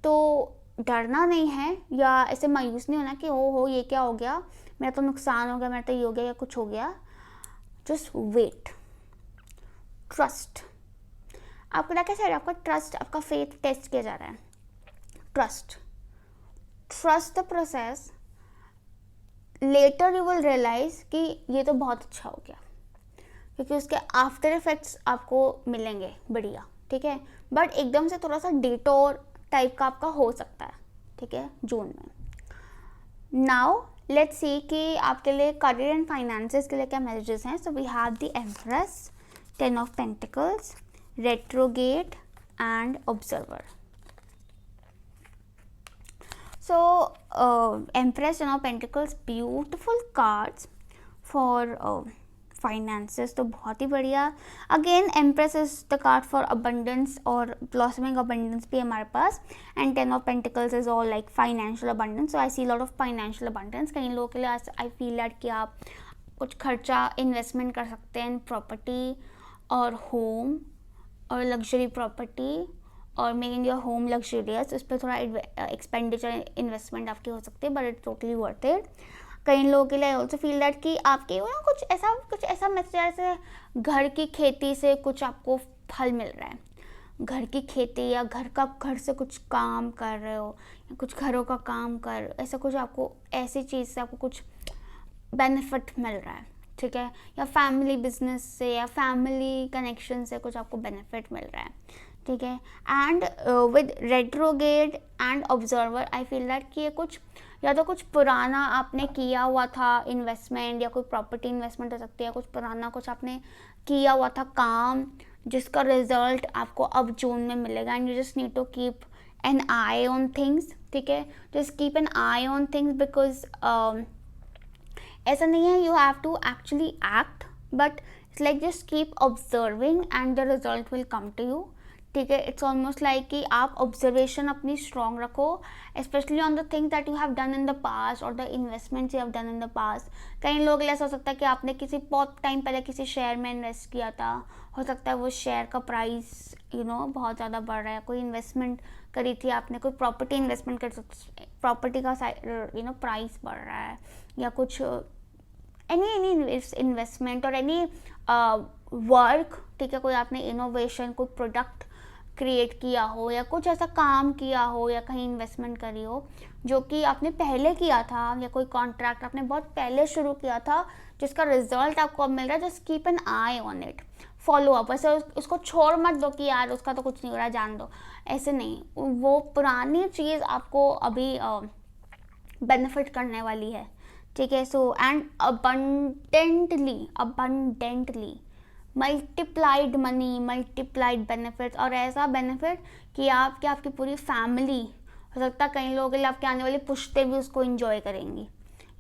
तो डरना नहीं है या ऐसे मायूस नहीं होना कि हो ये क्या हो गया, मेरा तो नुकसान हो गया, मेरा तो ये हो गया या कुछ हो गया। Just wait, trust. आपको क्या कैसे, आपका ट्रस्ट, आपका फेथ टेस्ट किया जा रहा है। Trust the process, later you will realize कि ये तो बहुत अच्छा हो गया, क्योंकि उसके आफ्टर इफेक्ट्स आपको मिलेंगे बढ़िया, ठीक है। बट एकदम से थोड़ा सा डिटोर टाइप का आपका हो सकता है, ठीक है, जून में। नाउ लेट्स सी कि आपके लिए करियर एंड फाइनेंसेस के लिए क्या मैसेजेस हैं। So we have the empress, 10 of pentacles, retrograde and observer. So empress, 10 of pentacles, beautiful cards for finances, तो बहुत ही बढ़िया। Again empress is the card for abundance और ब्लॉसमिंग अबंडेंस भी हमारे पास, and 10 of pentacles is all like financial abundance. So I see lot of financial abundance. कई लोगों के लिए आई फील दैट कि आप कुछ खर्चा इन्वेस्टमेंट कर सकते हैं इन प्रॉपर्टी और होम और लग्जरी प्रॉपर्टी और मेकिंग योर होम लग्जरियस। उस पर थोड़ा एक्सपेंडिचर इन्वेस्टमेंट आपकी हो सकती है, but it totally worth it. कई लोगों के लिए आई ऑल्सो फील दैट कि आपके ना कुछ ऐसा मैसेज, जैसे घर की खेती से कुछ आपको फल मिल रहा है, घर की खेती या घर से कुछ काम कर रहे हो या कुछ घरों का काम कर, ऐसा कुछ आपको ऐसी चीज़ से आपको कुछ बेनिफिट मिल रहा है, ठीक है, या फैमिली बिजनेस से या फैमिली कनेक्शन से कुछ आपको बेनिफिट मिल रहा है, ठीक है। And with retrograde and observer I feel that कि ये कुछ या तो कुछ पुराना आपने किया हुआ था इन्वेस्टमेंट, या कोई प्रॉपर्टी इन्वेस्टमेंट हो सकती है, कुछ पुराना कुछ आपने किया हुआ था काम जिसका रिजल्ट आपको अब जून में मिलेगा, and you just need to keep an eye on things, ठीक है, just keep an eye on things, because ऐसा नहीं है you have to actually act, but it's like just keep observing and the result will come to you, ठीक है। इट्स ऑलमोस्ट लाइक कि आप ऑब्जर्वेशन अपनी स्ट्रॉन्ग रखो, specially on the thing that you have done in the past और the investments you have done in the past. कई लोग ऐसा हो सकता है कि आपने किसी बहुत टाइम पहले किसी शेयर में इन्वेस्ट किया था, हो सकता है वो शेयर का प्राइस बहुत ज़्यादा बढ़ रहा है, कोई इन्वेस्टमेंट करी थी आपने, कोई प्रॉपर्टी इन्वेस्टमेंट कर सकते, प्रॉपर्टी का प्राइस बढ़ रहा है, या कुछ एनी इन्वेस्टमेंट और एनी वर्क, ठीक है, कोई आपने इनोवेशन, कोई प्रोडक्ट क्रिएट किया हो या कुछ ऐसा काम किया हो या कहीं इन्वेस्टमेंट करी हो जो कि आपने पहले किया था, या कोई कॉन्ट्रैक्ट आपने बहुत पहले शुरू किया था जिसका रिजल्ट आपको अब मिल रहा है, just keep an eye on it, follow up. ऐसे उसको छोड़ मत दो कि यार उसका तो कुछ नहीं हो रहा, जान दो, ऐसे नहीं, वो पुरानी चीज़ आपको अभी बेनिफिट करने वाली है, ठीक है। So and abundantly multiplied money, multiplied benefits, और ऐसा बेनिफिट कि आपकी पूरी फैमिली, हो सकता है कई लोगों के लिए आपके आने वाली पुश्तें भी उसको एंजॉय करेंगी,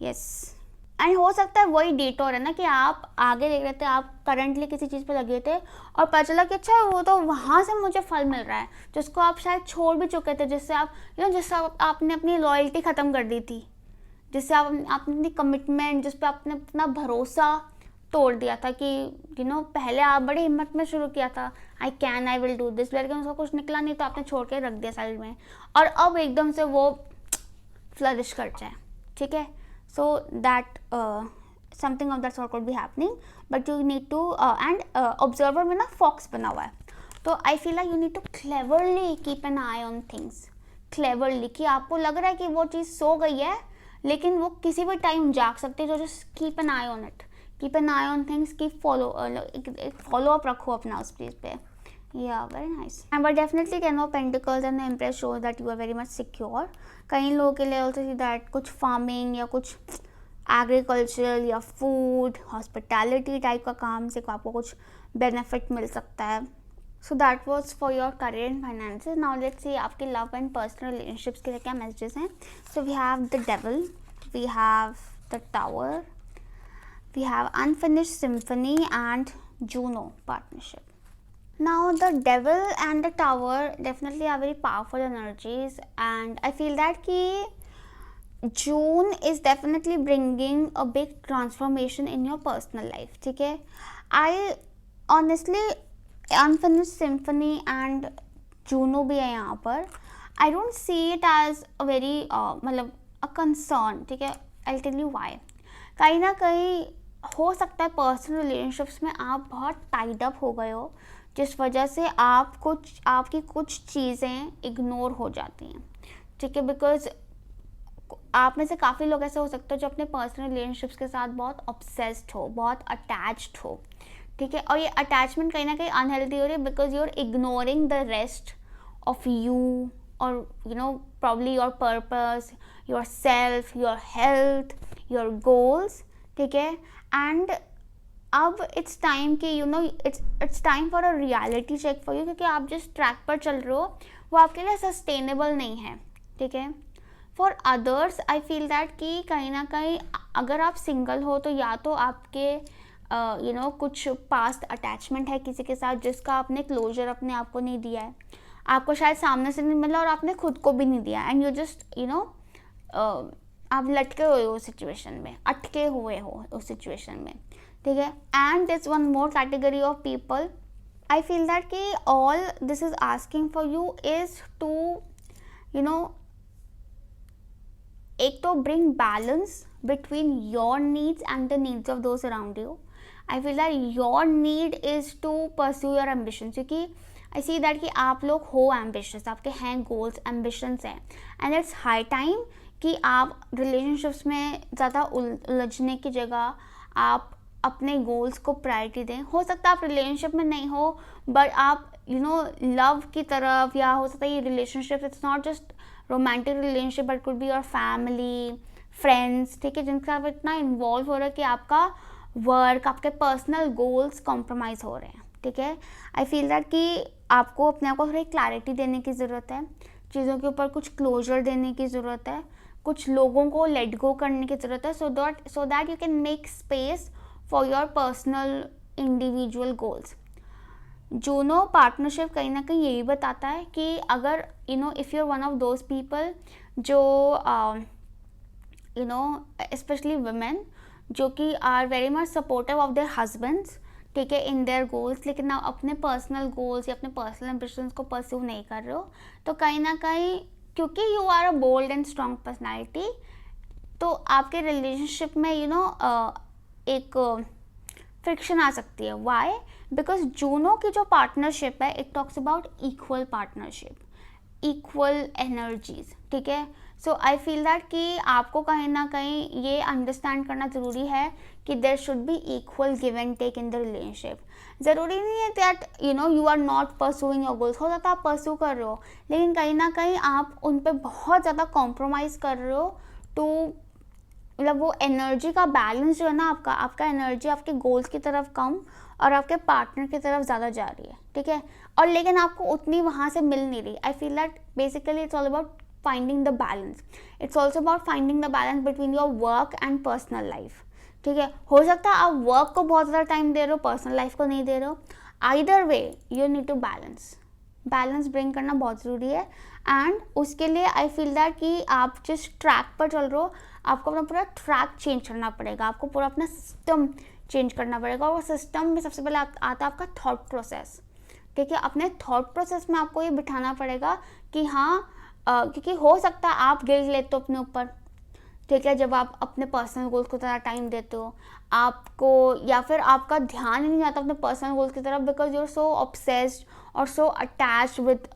यस। एंड हो सकता है वही डिटोर है ना कि आप आगे देख रहे थे, आप करंटली किसी चीज़ पे लगे थे और पता चला कि अच्छा वो तो वहाँ से मुझे फल मिल रहा है जिसको आप शायद छोड़ भी चुके थे, जिससे आप जिससे आपने अपनी लॉयल्टी ख़त्म कर दी थी, जिससे आपने अपनी कमिटमेंट, जिस पर आपने अपना भरोसा तोड़ दिया था कि पहले आप बड़ी हिम्मत में शुरू किया था, आई विल डू दिस, लेकिन उसका कुछ निकला नहीं तो आपने छोड़ के रख दिया साइड में, और अब एकदम से वो फ्लरिश कर जाए, ठीक है। So that something of that sort could be happening, but you need to and observer में ना फॉक्स बना हुआ है, तो I feel like you need to cleverly keep an eye on things, cleverly, कि आपको लग रहा है कि वो चीज़ सो गई है लेकिन वो किसी भी टाइम जाग सकती है, जो just keep an eye on it, keep an eye on things, keep follow up रखो अपना उस चीज़ पे, या very nice. But definitely ten of pentacles and empress show that you are very much secure. कई लोगों के लिए ऑल्सो सी दैट कुछ फार्मिंग या कुछ एग्रीकल्चर या फूड हॉस्पिटैलिटी टाइप का काम से आपको कुछ बेनिफिट मिल सकता है। So that was for your career and finances. Now let's सी आपके लव एंड पर्सनल रिलेशनशिप्स के लिए क्या मैसेजेस हैं। So we have the devil, we have the tower, we have unfinished symphony and Juno partnership. Now the devil and the tower definitely are very powerful energies, and I feel that ki June is definitely bringing a big transformation in your personal life, ठीक है। I honestly unfinished symphony and Juno भी है यहाँ पर, I don't see it as a very मतलब a concern, ठीक है। I'll tell you why. कहीं ना कहीं हो सकता है पर्सनल रिलेशनशिप्स में आप बहुत टाइड अप हो गए हो, जिस वजह से आपकी कुछ चीज़ें इग्नोर हो जाती हैं, ठीक है। बिकॉज आप में से काफ़ी लोग ऐसे हो सकते हैं जो अपने पर्सनल रिलेशनशिप्स के साथ बहुत ऑब्सेस्ड हो, बहुत अटैच्ड हो, ठीक है। और ये अटैचमेंट कहीं ना कहीं अनहेल्दी हो रही है because you are ignoring the rest of you, और probably your purpose, yourself, your health, your goals, ठीक है। एंड अब इट्स टाइम कि it's time for a reality check for you, क्योंकि आप जिस ट्रैक पर चल रहे हो वो आपके लिए सस्टेनेबल नहीं है, ठीक है। For others I feel that कि कहीं ना कहीं अगर आप सिंगल हो तो या तो आपके कुछ पास्ट अटैचमेंट है किसी के साथ जिसका आपने क्लोजर अपने आप को नहीं दिया है, आपको शायद सामने से नहीं मिला और आपने खुद को भी नहीं दिया, एंड यू जस्ट आप लटके हुए हो सिचुएशन में, अटके हुए हो उस सिचुएशन में, ठीक है। And this one more category of people, I feel that कि all this is asking for you is to एक तो bring balance between your needs and the needs of those around you. I feel that your need is to pursue your ambition, क्योंकि आई सी दैट कि आप लोग हो एम्बिशियस, आपके हैं गोल्स, एम्बिशंस हैं, एंड इट्स हाई टाइम कि आप रिलेशनशिप्स में ज़्यादा उलझने की जगह आप अपने गोल्स को प्रायोरिटी दें. हो सकता है आप रिलेशनशिप में नहीं हो, बट आप लव की तरफ, या हो सकता है ये relationship it's not just romantic relationship but could be your family, friends, ठीक है, जिनके साथ इतना इन्वॉल्व हो रहा है कि आपका वर्क, आपके पर्सनल गोल्स कॉम्प्रोमाइज़ हो रहे हैं. ठीक है, आई फील दैट कि आपको अपने आप को थोड़ी क्लैरिटी देने की ज़रूरत है, चीज़ों के ऊपर कुछ क्लोजर देने की ज़रूरत है, कुछ लोगों को लेट गो करने की ज़रूरत है, so that you can make space for your personal individual goals. Juno partnership कहीं ना कहीं यही बताता है कि अगर if you are one of those people जो स्पेशली वुमेन जो कि are very much supportive of their husbands, ठीक है, इन देयर गोल्स, लेकिन आप अपने पर्सनल गोल्स या अपने पर्सनल एम्बिशंस को परस्यू नहीं कर रहे हो, तो कहीं ना कहीं क्योंकि you are a bold and strong personality, तो आपके रिलेशनशिप में एक फ्रिक्शन आ सकती है. वाई? बिकॉज जूनो की जो पार्टनरशिप है it talks about equal partnership, equal energies. ठीक है, सो आई फील दैट कि आपको कहीं ना कहीं ये अंडरस्टैंड करना ज़रूरी है कि there should be equal give and take in the relationship. ज़रूरी नहीं है that you are not pursuing your goals. हो जाता है आप परस्यू कर रहे हो, लेकिन कहीं ना कहीं आप उन पर बहुत ज़्यादा कॉम्प्रोमाइज़ कर रहे हो टू, मतलब वो एनर्जी का बैलेंस जो है ना, आपका एनर्जी आपके गोल्स की तरफ कम और आपके पार्टनर की तरफ ज़्यादा जा रही है. ठीक है, और लेकिन आपको उतनी वहाँ से मिल नहीं रही. आई feel that basically it's all about finding the balance. It's also about finding the balance between your work and personal life. ठीक है, हो सकता है आप वर्क को बहुत ज़्यादा टाइम दे रहे हो, पर्सनल लाइफ को नहीं दे रहे हो. Either way you need to balance bring करना बहुत ज़रूरी है. एंड उसके लिए आई फील दैट कि आप जिस ट्रैक पर चल रहे हो, आपको अपना पूरा ट्रैक चेंज करना पड़ेगा, आपको पूरा अपना सिस्टम चेंज करना पड़ेगा. और वो सिस्टम में सबसे पहले आता है आपका थॉट प्रोसेस. ठीक है, अपने थॉट प्रोसेस में आपको ये बिठाना पड़ेगा कि हाँ, क्योंकि हो सकता है आप गिल्ट लेते हो अपने ऊपर. ठीक है, जब आप अपने पर्सनल गोल्स को ज़्यादा टाइम देते हो आपको, या फिर आपका ध्यान ही नहीं जाता अपने पर्सनल गोल्स की तरफ, because you are so obsessed और so attached with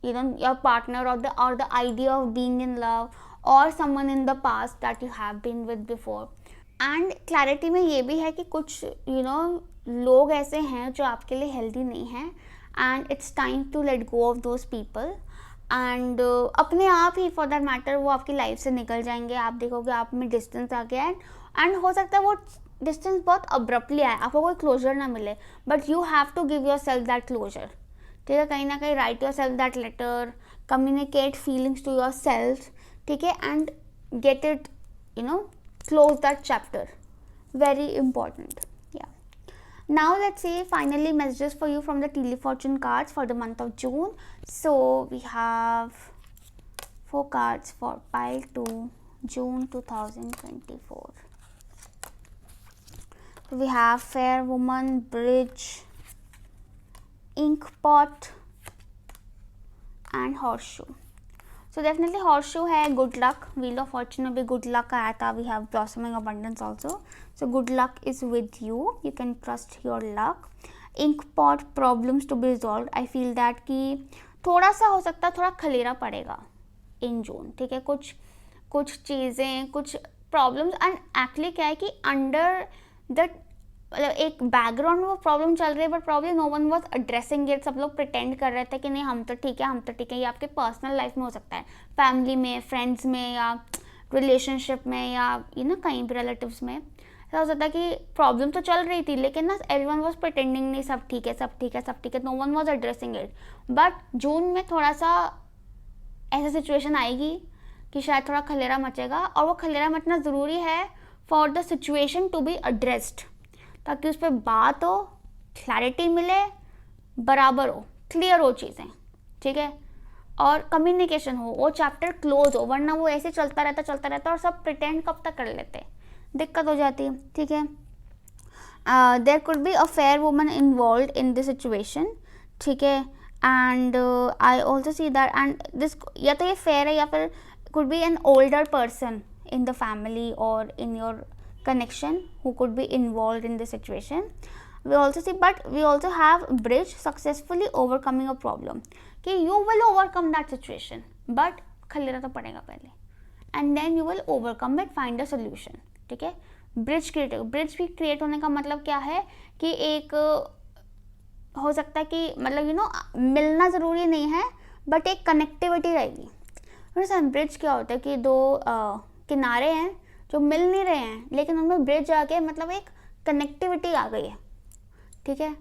your partner or the idea of being in love or someone in the past that you have been with before. And clarity में ये भी है कि कुछ लोग ऐसे हैं जो आपके लिए हेल्दी नहीं हैं, and it's time to let go of those people. And अपने आप ही फॉर दैट मैटर वो आपकी लाइफ से निकल जाएंगे. आप देखोगे आप में डिस्टेंस आ गया है, एंड हो सकता है वो डिस्टेंस बहुत अब्रप्टली आए, आपको कोई क्लोजर ना मिले, but you have to give yourself that closure. ठीक है, कहीं ना कहीं write yourself that letter, communicate feelings to yourself. ठीक है, and get it close that chapter. Very important. Yeah, now let's see finally messages for you from the telefortune cards for the month of June. So we have 4 cards for pile 2 June 2024. So we have fair woman, bridge, ink pot and horseshoe. So definitely horseshoe है good luck, wheel of fortune में भी good luck आया था. We have blossoming abundance also. So good luck is with you. You can trust your luck. Ink pot, problems to be resolved. I feel that कि थोड़ा सा हो सकता है थोड़ा खलेरा पड़ेगा in June. ठीक है, कुछ चीज़ें, कुछ प्रॉब्लम्स, एंड एक्चुअली क्या है कि अंडर द एक बैकग्राउंड में वो प्रॉब्लम चल रही है, but problem no one was addressing it. सब लोग प्रिटेंड कर रहे थे कि नहीं हम तो ठीक है. ये आपके पर्सनल लाइफ में हो सकता है, फैमिली में, फ्रेंड्स में, या रिलेशनशिप में, या कहीं भी रिलेटिव्स में. ऐसा हो सकता है कि प्रॉब्लम तो चल रही थी, लेकिन ना एवरीवन वाज प्रिटेंडिंग नहीं सब ठीक है, no one was addressing it. But June में थोड़ा सा ऐसा सिचुएशन आएगी कि शायद थोड़ा खलेरा मचेगा, और वो खलेरा मचना ज़रूरी है for the situation to be addressed, ताकि उस पर बात हो, क्लैरिटी मिले, बराबर हो, क्लियर हो चीज़ें. ठीक है, और कम्युनिकेशन हो, वो चैप्टर क्लोज हो. वरना वो ऐसे चलता रहता और सब प्रिटेंड कब तक कर लेते, दिक्कत हो जाती है. ठीक है, there could be a fair woman involve in this situation. ठीक है, and I also see that, and this या तो ये फेयर है या फिर could be an older person in the family और in your connection who could be involved in this situation. We also see, but we also have bridge, successfully overcoming a problem, कि you will overcome that situation, but खलेना तो पड़ेगा पहले, and then you will overcome it, find a solution. ठीक है, ब्रिज क्रिएट, ब्रिज भी क्रिएट होने का मतलब क्या है कि एक हो सकता है कि मतलब मिलना ज़रूरी नहीं है, बट एक कनेक्टिविटी रहेगी. ब्रिज क्या होता है कि दो किनारे हैं जो मिल नहीं रहे हैं, लेकिन उनमें ब्रिज आ गए, मतलब एक कनेक्टिविटी आ गई है. ठीक है,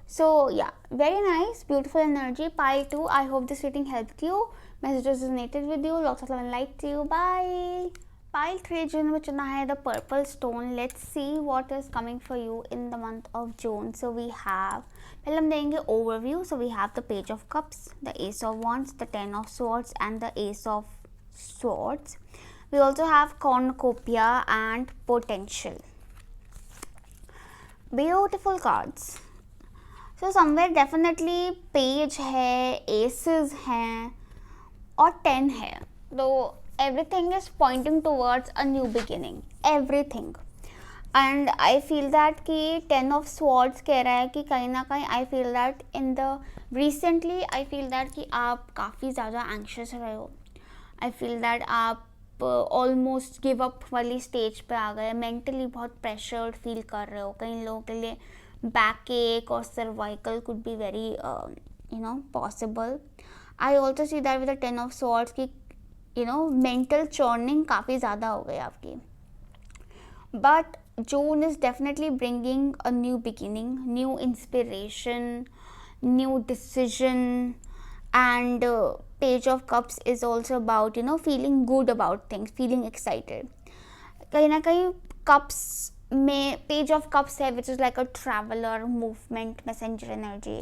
so yeah, very nice, beautiful energy. Pile 2, I hope this reading helped you, messages resonated with you, lots of love and light to you. Bye. Pile 3 जिन्होंने चुना है the purple stone. Let's see what is coming for you in the month of June. So we have, पहले हम देंगे overview. So we have the page of cups, the ace of wands, the 10 of swords and the ace of swords. We also have cornucopia and potential. Beautiful cards. So somewhere definitely page है, aces हैं और 10 है. तो everything is pointing towards a new beginning. Everything. And I feel that कि 10 of swords कह रहा है कि कहीं ना कहीं I feel that in the recently I feel that कि आप काफ़ी ज़्यादा anxious रहे हो. I feel that आप ऑलमोस्ट गिव अप वाली स्टेज पे आ गए, मेंटली बहुत प्रेशर्ड फील कर रहे हो. कई लोगों के लिए बैक एक और cervical could be very possible. I also see that with the 10 of swords की मेंटल चर्निंग काफ़ी ज़्यादा हो गई आपकी. But June is definitely bringing a new beginning, new inspiration, new decision. And page of cups is also about feeling good about things, feeling excited. कहीं ना कहीं cups में page of cups है which is like a traveler, movement, messenger energy.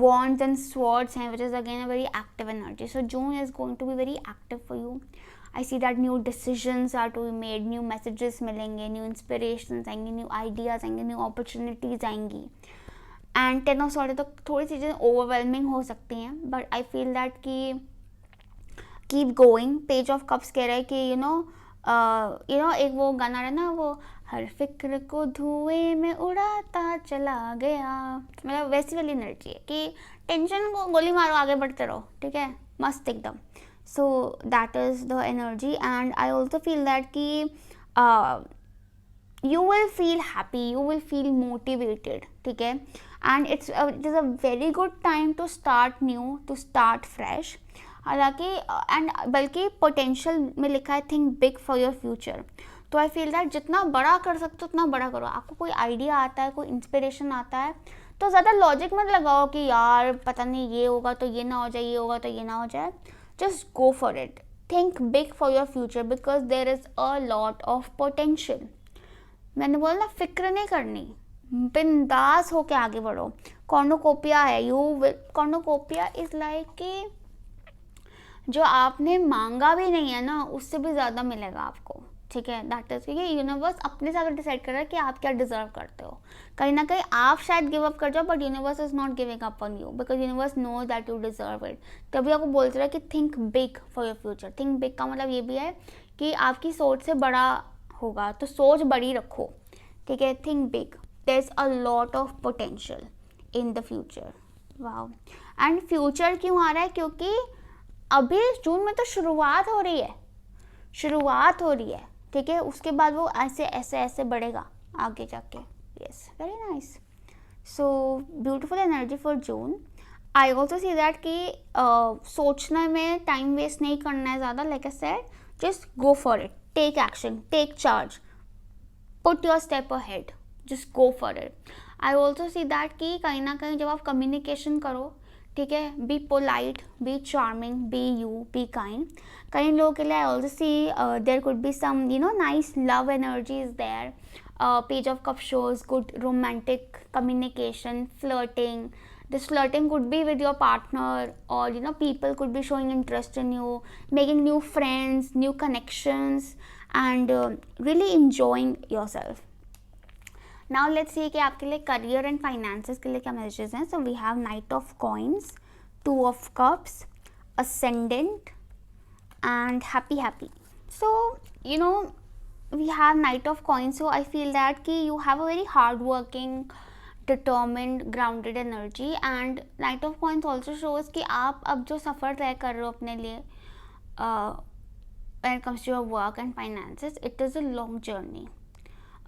Wands and swords हैं which is again a very active energy. So June is going to be very active for you. I see that new decisions are to be made, new messages मिलेंगे, new inspirations आएंगी, new ideas आएंगे, new opportunities आएंगी. एंड 10 ऑफ सॉर्ड्स तो थोड़ी चीज़ें ओवरवेलमिंग हो सकती हैं, बट आई फील दैट कि keep going. Page of cups कह रहा है कि एक वो गाना है ना, वो हर फिक्र को धुएं में उड़ाता चला गया, मतलब वैसी वाली एनर्जी है कि टेंशन को गोली मारो, आगे बढ़ते रहो. ठीक है, मस्त एकदम. So that is the energy. And I also feel that कि you will feel happy, you will feel motivated. ठीक है, and it is a very good time to start new, to start fresh. हालांकि एंड बल्कि पोटेंशियल में लिखा है think big for your future. तो आई फील दैट जितना बड़ा कर सकते हो उतना बड़ा करो. आपको कोई आइडिया आता है, कोई इंस्पिरेशन आता है, तो ज़्यादा लॉजिक मत लगाओ कि यार पता नहीं ये होगा तो ये ना हो जाए, ये होगा तो ये ना हो जाए. Just go for it. Think big for your future because there is a lot of potential. मैंने बोला ना, फिक्र नहीं करनी, बिंदास होके आगे बढ़ो. कॉर्नोकोपिया है, कॉर्नोकोपिया इज लाइक कि जो आपने मांगा भी नहीं है ना, उससे भी ज़्यादा मिलेगा आपको. ठीक है, दैट इज क्योंकि यूनिवर्स अपने साथ डिसाइड कर रहा है कि आप क्या डिजर्व करते हो. कहीं ना कहीं आप शायद गिव अप कर जाओ, but universe is not giving up on you because universe no that you deserve it. तभी आपको बोलते रहा कि think big for your future. Think big का मतलब ये भी है कि आपकी सोच से बड़ा होगा, तो सोच बड़ी रखो. ठीक है, think big. There is a lot of potential in the future. Wow. And future क्यों आ रहा है? क्योंकि अभी जून में तो शुरुआत हो रही है. ठीक है, उसके बाद वो ऐसे ऐसे ऐसे बढ़ेगा आगे जाके. Yes, very nice. So beautiful energy for June. I also see that कि सोचने में टाइम वेस्ट नहीं करना है ज़्यादा. Like I said, just go for it. Take action, take charge, put your step ahead, just go for it. I also see that कि कहीं ना कहीं जब आप कम्युनिकेशन करो, ठीक है, be polite, be charming, be you, be kind. कई लोगों के लिए I also see there could be some nice love energy is there. Page of cups shows good romantic communication, flirting. This flirting could be with your partner, or people could be showing interest in you, making new friends, new connections, and really enjoying yourself. Now let's see कि आपके लिए career and finances के लिए क्या messages हैं. So we have Knight of Coins, Two of Cups, Ascendant, and Happy. So we have Knight of Coins, so I feel that कि you have a very hard working, determined, grounded energy, and Knight of Coins also shows कि आप अब जो सफ़र तय कर रहे हो अपने लिए when it comes to your work and finances, it is a long journey.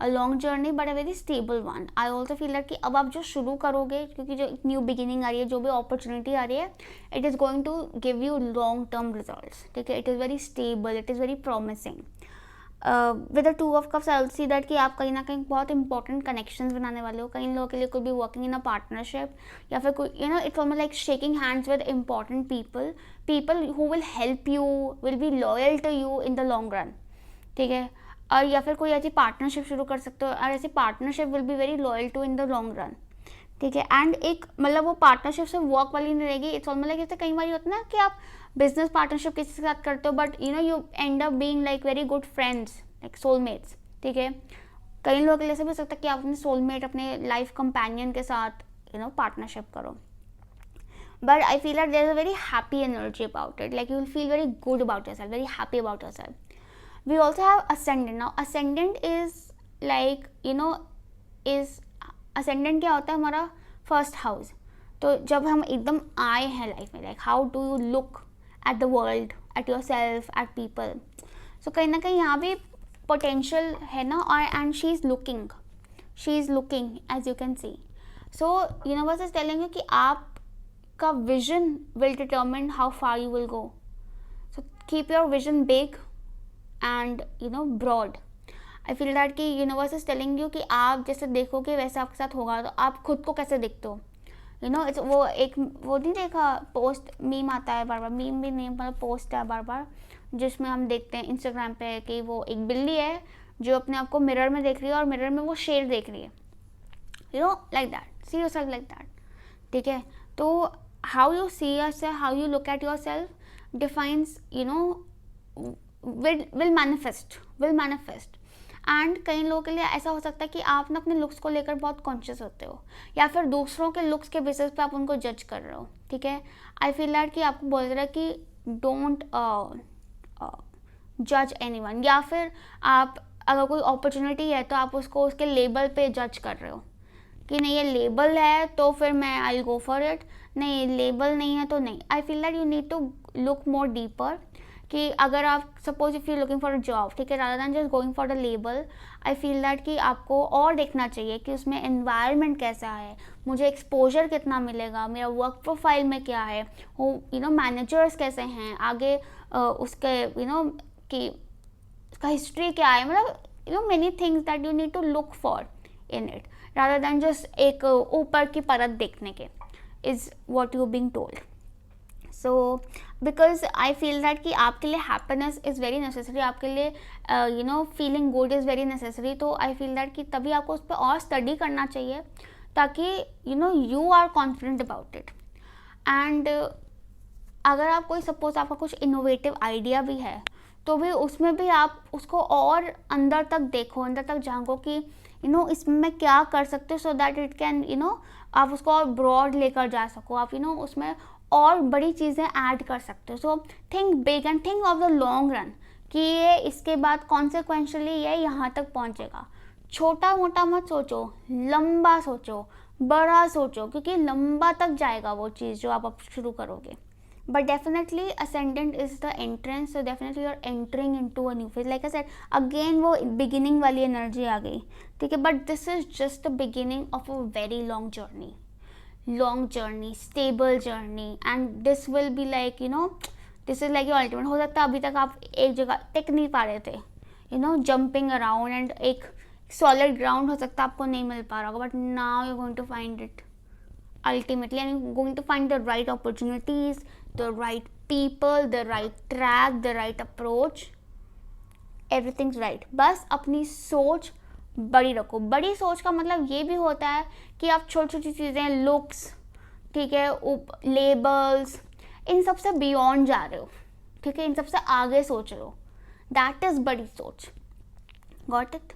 A long journey but a very stable one. I also feel that कि अब आप जो शुरू करोगे, क्योंकि जो न्यू बिगिनिंग आ रही है, जो भी अपॉर्चुनिटी आ रही है, it is going to give you long term results. ठीक है, it is very stable, it is very promising. With the 2 of Cups I see that कि आप कहीं ना कहीं बहुत इंपॉर्टेंट कनेक्शंस बनाने वाले हो. कई लोगों के लिए कोई भी वर्किंग इन अ पार्टनरशिप, या फिर कोई it's almost like shaking hands with important people who will help you, will be loyal to you in the long run. ठीक है, और या फिर कोई ऐसी पार्टनरशिप शुरू कर सकते हो, और ऐसी partnership will be very loyal to in the long run. ठीक है, एंड एक मतलब वो पार्टनरशिप से वर्क वाली नहीं रहेगी. इट्स ऑलमोस्ट लाइक, जैसे कई बार होता है ना कि आप बिजनेस पार्टनरशिप किसी के साथ करते हो, but you and up being like very good friends, like soulmates. ठीक है, कई लोगों के लिए ऐसा भी हो सकता है कि आप अपने सोलमेट, अपने लाइफ कंपेनियन के साथ पार्टनरशिप करो. But I feel that there's a very happy energy about it. Like you will feel very good about yourself, very happy about yourself. We also have ascendant. Now ascendant is like is ascendant क्या होता है, हमारा फर्स्ट हाउस. तो जब हम एकदम आए हैं लाइफ में, like how do you look at the world, at yourself, at people. So कहीं ना कहीं यहाँ भी पोटेंशियल है ना, और and she is looking as you can see. So universe is telling you कि आपका vision will determine how far you will go. So keep your vision big and broad. I feel that कि यूनिवर्स इज टेलिंग यू कि आप जैसे देखोगे वैसे आपके साथ होगा. तो आप खुद को कैसे देखते हो, इट्स वो नहीं देखा पोस्ट, मीम आता है बार बार, मीम भी नहीं मतलब पोस्ट है बार बार, जिसमें हम देखते हैं इंस्टाग्राम पे कि वो एक बिल्ली है जो अपने आप को मिरर में देख रही है, और मिरर में वो शेर देख रही है. Like that, see yourself like that. ठीक है, तो how you see yourself, how you look at yourself defines will manifest. And कई लोगों के लिए ऐसा हो सकता है कि आप ना अपने लुक्स को लेकर बहुत कॉन्शियस होते हो, या फिर दूसरों के लुक्स के बेसिस पे आप उनको जज कर रहे हो. ठीक है, आई फील दैट कि आपको बोल रहा है कि डोंट जज एनीवन, या फिर आप अगर कोई अपॉर्चुनिटी है तो आप उसको उसके लेबल पे जज कर रहे हो कि नहीं ये लेबल है तो फिर मैं आई गो फॉर इट, नहीं लेबल नहीं है तो नहीं. I feel that you need to look more deeper. कि अगर आप suppose if you looking for a job, ठीक है, rather than just going for the label, I feel that कि आपको और देखना चाहिए कि उसमें एनवायरनमेंट कैसा है, मुझे एक्सपोजर कितना मिलेगा, मेरा वर्क प्रोफाइल में क्या है, वो मैनेजर्स कैसे हैं आगे, उसके कि उसका हिस्ट्री क्या है, मतलब many things that you need to look for in it, rather than just एक ऊपर की परत देखने के, is what you being told. So because I feel that कि आपके लिए हैप्पीनेस इज़ वेरी नेसेसरी, आपके लिए feeling good is very necessary. तो आई फील दैट कि तभी आपको उस पर और स्टडी करना चाहिए, ताकि you are confident about it. And अगर आप कोई सपोज आपका कुछ इनोवेटिव आइडिया भी है, तो भी उसमें भी आप उसको और अंदर तक देखो, अंदर तक झांको कि इसमें क्या कर सकते हो, सो दैट इट कैन आप उसको और ब्रॉड लेकर जा सको, आप उसमें और बड़ी चीज़ें ऐड कर सकते हो. So think big and think of the long run, कि ये इसके बाद कॉन्सिक्वेंशली ये यहाँ तक पहुँचेगा. छोटा मोटा मत सोचो, लंबा सोचो, बड़ा सोचो, क्योंकि लंबा तक जाएगा वो चीज़ जो आप अब शुरू करोगे. But definitely ascendant is the entrance, so definitely you are entering into a new phase. Like I said again वो बिगिनिंग वाली एनर्जी आ गई. ठीक है, but this is just the beginning of a very long journey, stable journey, and this will be like this is like your ultimate. हो सकता है अभी तक आप एक जगह टिक नहीं पा रहे थे, jumping around, and एक solid ground हो सकता है आपको नहीं मिल पा रहा होगा, but now you're going to find it ultimately, and you're going to find the right opportunities, the right people, the right track, the right approach, everything's right. बस अपनी सोच बड़ी रखो. बड़ी सोच का मतलब ये भी होता है कि आप छोटी छोटी चीज़ें, लुक्स, ठीक है, लेबल्स, इन सब से बियॉन्ड जा रहे हो. ठीक है, इन सब से आगे सोच रहे हो. दैट इज़ बड़ी सोच. Got it?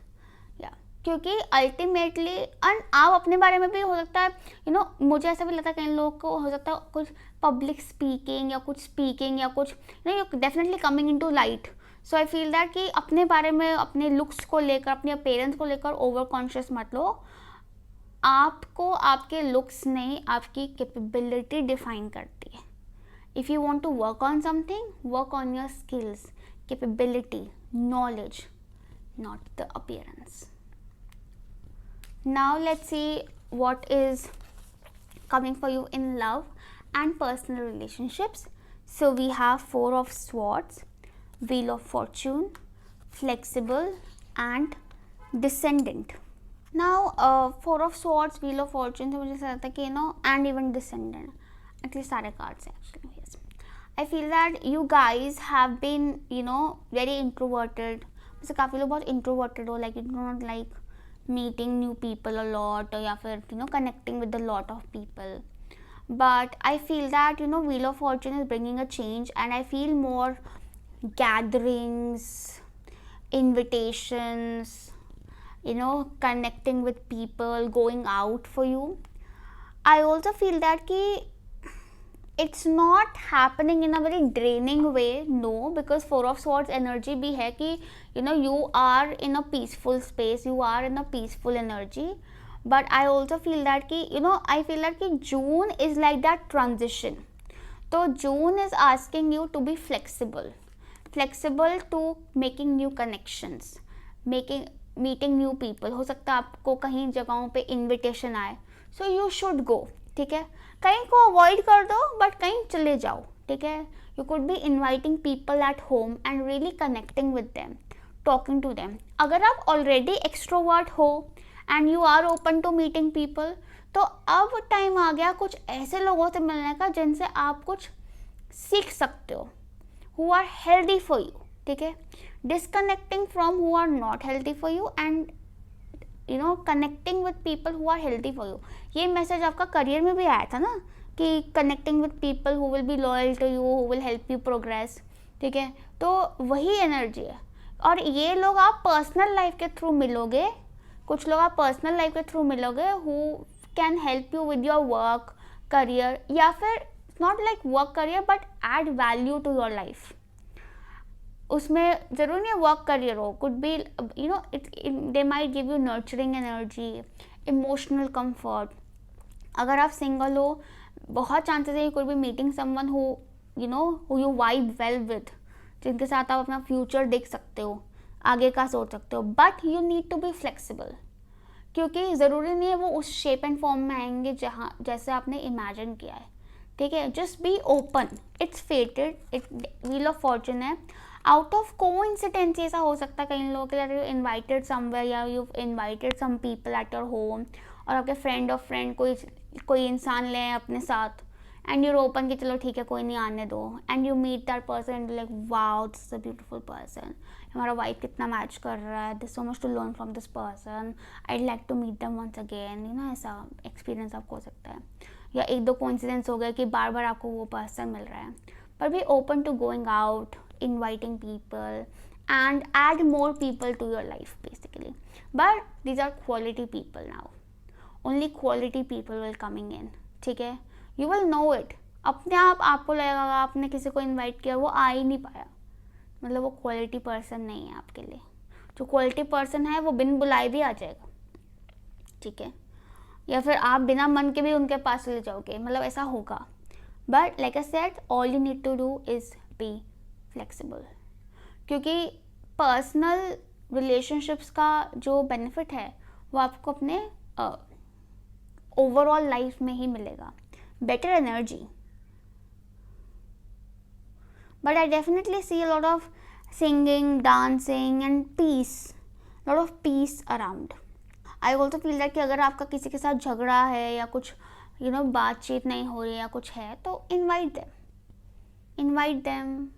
या क्योंकि अल्टीमेटली आप अपने बारे में भी हो सकता है मुझे ऐसा भी लगता है कई लोगों को हो सकता है कुछ पब्लिक स्पीकिंग या कुछ you definitely coming into light. So I feel that कि अपने बारे में, अपने लुक्स को लेकर, अपने अपीयरेंस को लेकर ओवर कॉन्शियस मत लो. आपको आपके लुक्स नहीं, आपकी कैपेबिलिटी डिफाइन करती है. If you want to work on something, work on your skills, capability, knowledge, not the appearance. Now let's see what is coming for you in love and personal relationships. So we have Four of Swords, Wheel of Fortune, Flexible, and Descendant. Now Four of Swords, Wheel of Fortune से मुझे ऐसा लगता है कि and even Descendant, एटलीस्ट सारे कार्ड्स हैं actually. yes, I feel that you guys have been very introverted. जैसे काफ़ी लोग बहुत introverted हो, like you do not like meeting new people a lot, या फिर connecting with a lot of people. But I feel that Wheel of Fortune is bringing a change, and I feel more gatherings, invitations, connecting with people, going out for you. I also feel that it's not happening in a very draining way, no, because Four of Swords energy भी है कि you are in a peaceful space, you are in a peaceful energy. But I also feel that I feel that June is like that transition. So June is asking you to be flexible to making new connections, meeting new people. हो सकता है आपको कहीं जगहों पे invitation आए, so you should go. ठीक है, कहीं को अवॉइड कर दो बट कहीं चले जाओ. ठीक है, you could be inviting people at home and really connecting with them, talking to them. अगर आप ऑलरेडी एक्सट्रोवर्ट हो and you are open to meeting people, तो अब टाइम आ गया कुछ ऐसे लोगों से मिलने का जिनसे आप कुछ सीख सकते हो, who are healthy for you. ठीक है, disconnecting from who are not healthy for you and connecting with people who are healthy for you. ये मैसेज आपका करियर में भी आया था ना, कि connecting with people who will be loyal to you, who will help you progress. ठीक है, तो वही एनर्जी है. और ये लोग आप पर्सनल लाइफ के थ्रू मिलोगे, कुछ लोग आप पर्सनल लाइफ के थ्रू मिलोगे who can help you with your work career, या फिर not like work career but add value to your life. उसमें ज़रूर नहीं वर्क करियर हो, could be they might give you nurturing energy, emotional comfort. अगर आप सिंगल हो, बहुत चांसेस है you could be meeting someone who you vibe well with, जिनके साथ आप अपना फ्यूचर देख सकते हो, आगे का सोच सकते हो. But you need to be flexible, क्योंकि ज़रूरी नहीं है वो उस शेप एंड फॉर्म में आएंगे जैसे आपने इमेजिन किया है. ठीक है, just be open. It's fated, wheel of fortune है. आउट ऑफ कोइंसिडेंस ऐसा हो सकता है कई लोगों के लिए, you invited somewhere or you invited some people at your home, और आपके फ्रेंड ऑफ फ्रेंड कोई इंसान लें अपने साथ, एंड यूर ओपन कि चलो ठीक है कोई नहीं आने दो, and you meet that person and like wow this is a beautiful person, हमारा वाइब कितना मैच कर रहा है, this so much to learn from this person, I like to meet them once again. ऐसा एक्सपीरियंस आपको हो सकता है. या एक दो कोइंसिडेंस हो गया कि बार बार आपको वो पर्सन मिल रहा है. पर be open to going out, inviting people, and add more people to your life basically. But these are quality people now. Only quality people will coming in. ठीक है, you will know it. अपने आप आपको लगेगा आपने किसी को इनवाइट किया वो आ ही नहीं पाया, मतलब वो क्वालिटी पर्सन नहीं है आपके लिए. जो क्वालिटी पर्सन है वो बिन बुलाए भी आ जाएगा. ठीक है, या फिर आप बिना मन के भी उनके पास ले जाओगे, मतलब ऐसा होगा. But like I said, all you need to do is be flexible, क्योंकि पर्सनल रिलेशनशिप्स का जो बेनिफिट है वो आपको अपने ओवरऑल लाइफ में ही मिलेगा. Better energy. But I definitely see a lot of singing, dancing and peace, lot of peace around. I also feel that कि अगर आपका किसी के साथ झगड़ा है या कुछ बातचीत नहीं हो रही या कुछ है, तो invite them,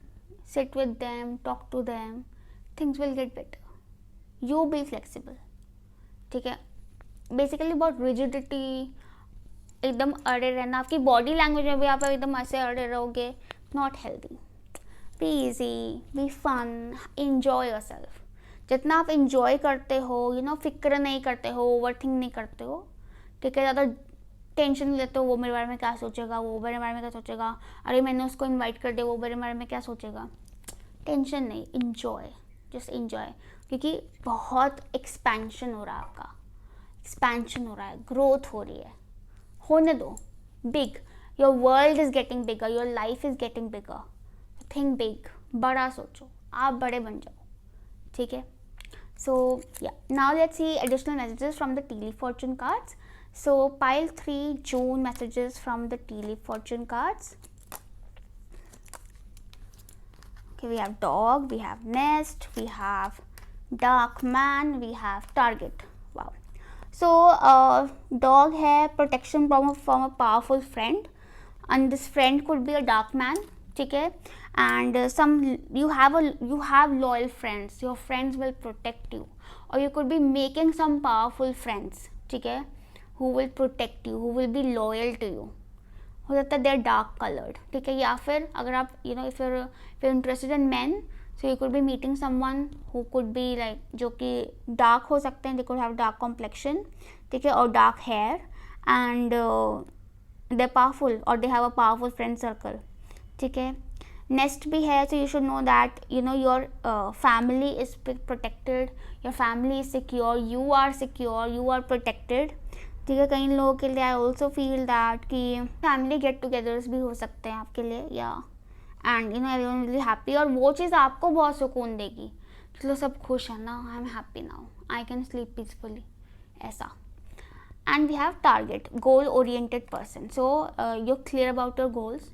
sit with them, talk to them, things will get better. You be flexible. ठीक है, बेसिकली बहुत रिजिडिटी, एकदम अड़े रहना, आपकी बॉडी लैंग्वेज में भी आप एकदम ऐसे अड़े रहोगे, not healthy. Be easy, be fun, enjoy yourself. जितना आप enjoy करते हो, फिक्र नहीं करते हो, ओवर थिंक नहीं करते हो, ठीक है, ज़्यादा टेंशन नहीं लेते हो वो मेरे बारे में क्या सोचेगा, वो मेरे बारे में क्या सोचेगा, अरे मैंने उसको इनवाइट कर दिया वो मेरे बारे में क्या सोचेगा. टेंशन नहीं, इंजॉय, जस्ट इंजॉय, क्योंकि बहुत एक्सपेंशन हो रहा है आपका, एक्सपेंशन हो रहा है, ग्रोथ हो रही है, होने दो. Big, your world is getting bigger, your life is getting bigger. Think big, बड़ा सोचो, आप बड़े बन जाओ. ठीक है. So yeah, now let's see additional messages from the tea leaf fortune cards. So pile 3 June messages from the tea leaf fortune cards. Okay, we have dog, we have nest, we have dark man, we have target. Wow. So dog है protection from a powerful friend, and this friend could be a dark man. ठीक है. And you have loyal friends, your friends will protect you, or you could be making some powerful friends, ठीक है, who will protect you, who will be loyal to you. हो सकता है they are dark colored, ठीक है. या फिर अगर आप if you're interested in men, so you could be meeting someone who could be like, जो कि dark हो सकते हैं, they could have dark complexion, ठीक है, और dark hair, and they're powerful, or they have a powerful friend circle, ठीक है. नेस्ट भी है, so you should know that your family is protected, your family is secure, you are secure, you are protected. ठीक है. कई लोगों के लिए आई ऑल्सो फील दैट कि फैमिली गेट टुगेदर्स भी हो सकते हैं आपके लिए, या and everyone will be happy, और वो चीज़ आपको बहुत सुकून देगी. चलो सब खुश है ना, I am happy now, I can sleep peacefully, ऐसा. And we have target, goal oriented person. So you clear about your goals.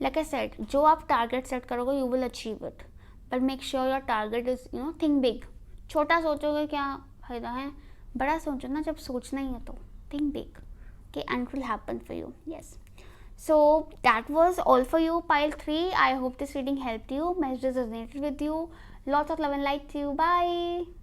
Like I said, जो आप टारगेट सेट करोगे you will achieve it, but make sure your target is think big. छोटा सोचोगे क्या फायदा है, बड़ा सोचो ना, जब सोचना ही है तो think big, okay, and it will happen for you. Yes, so that was all for you, pile 3. I hope this reading helped you, messages resonated with you. Lots of love and light to you. Bye.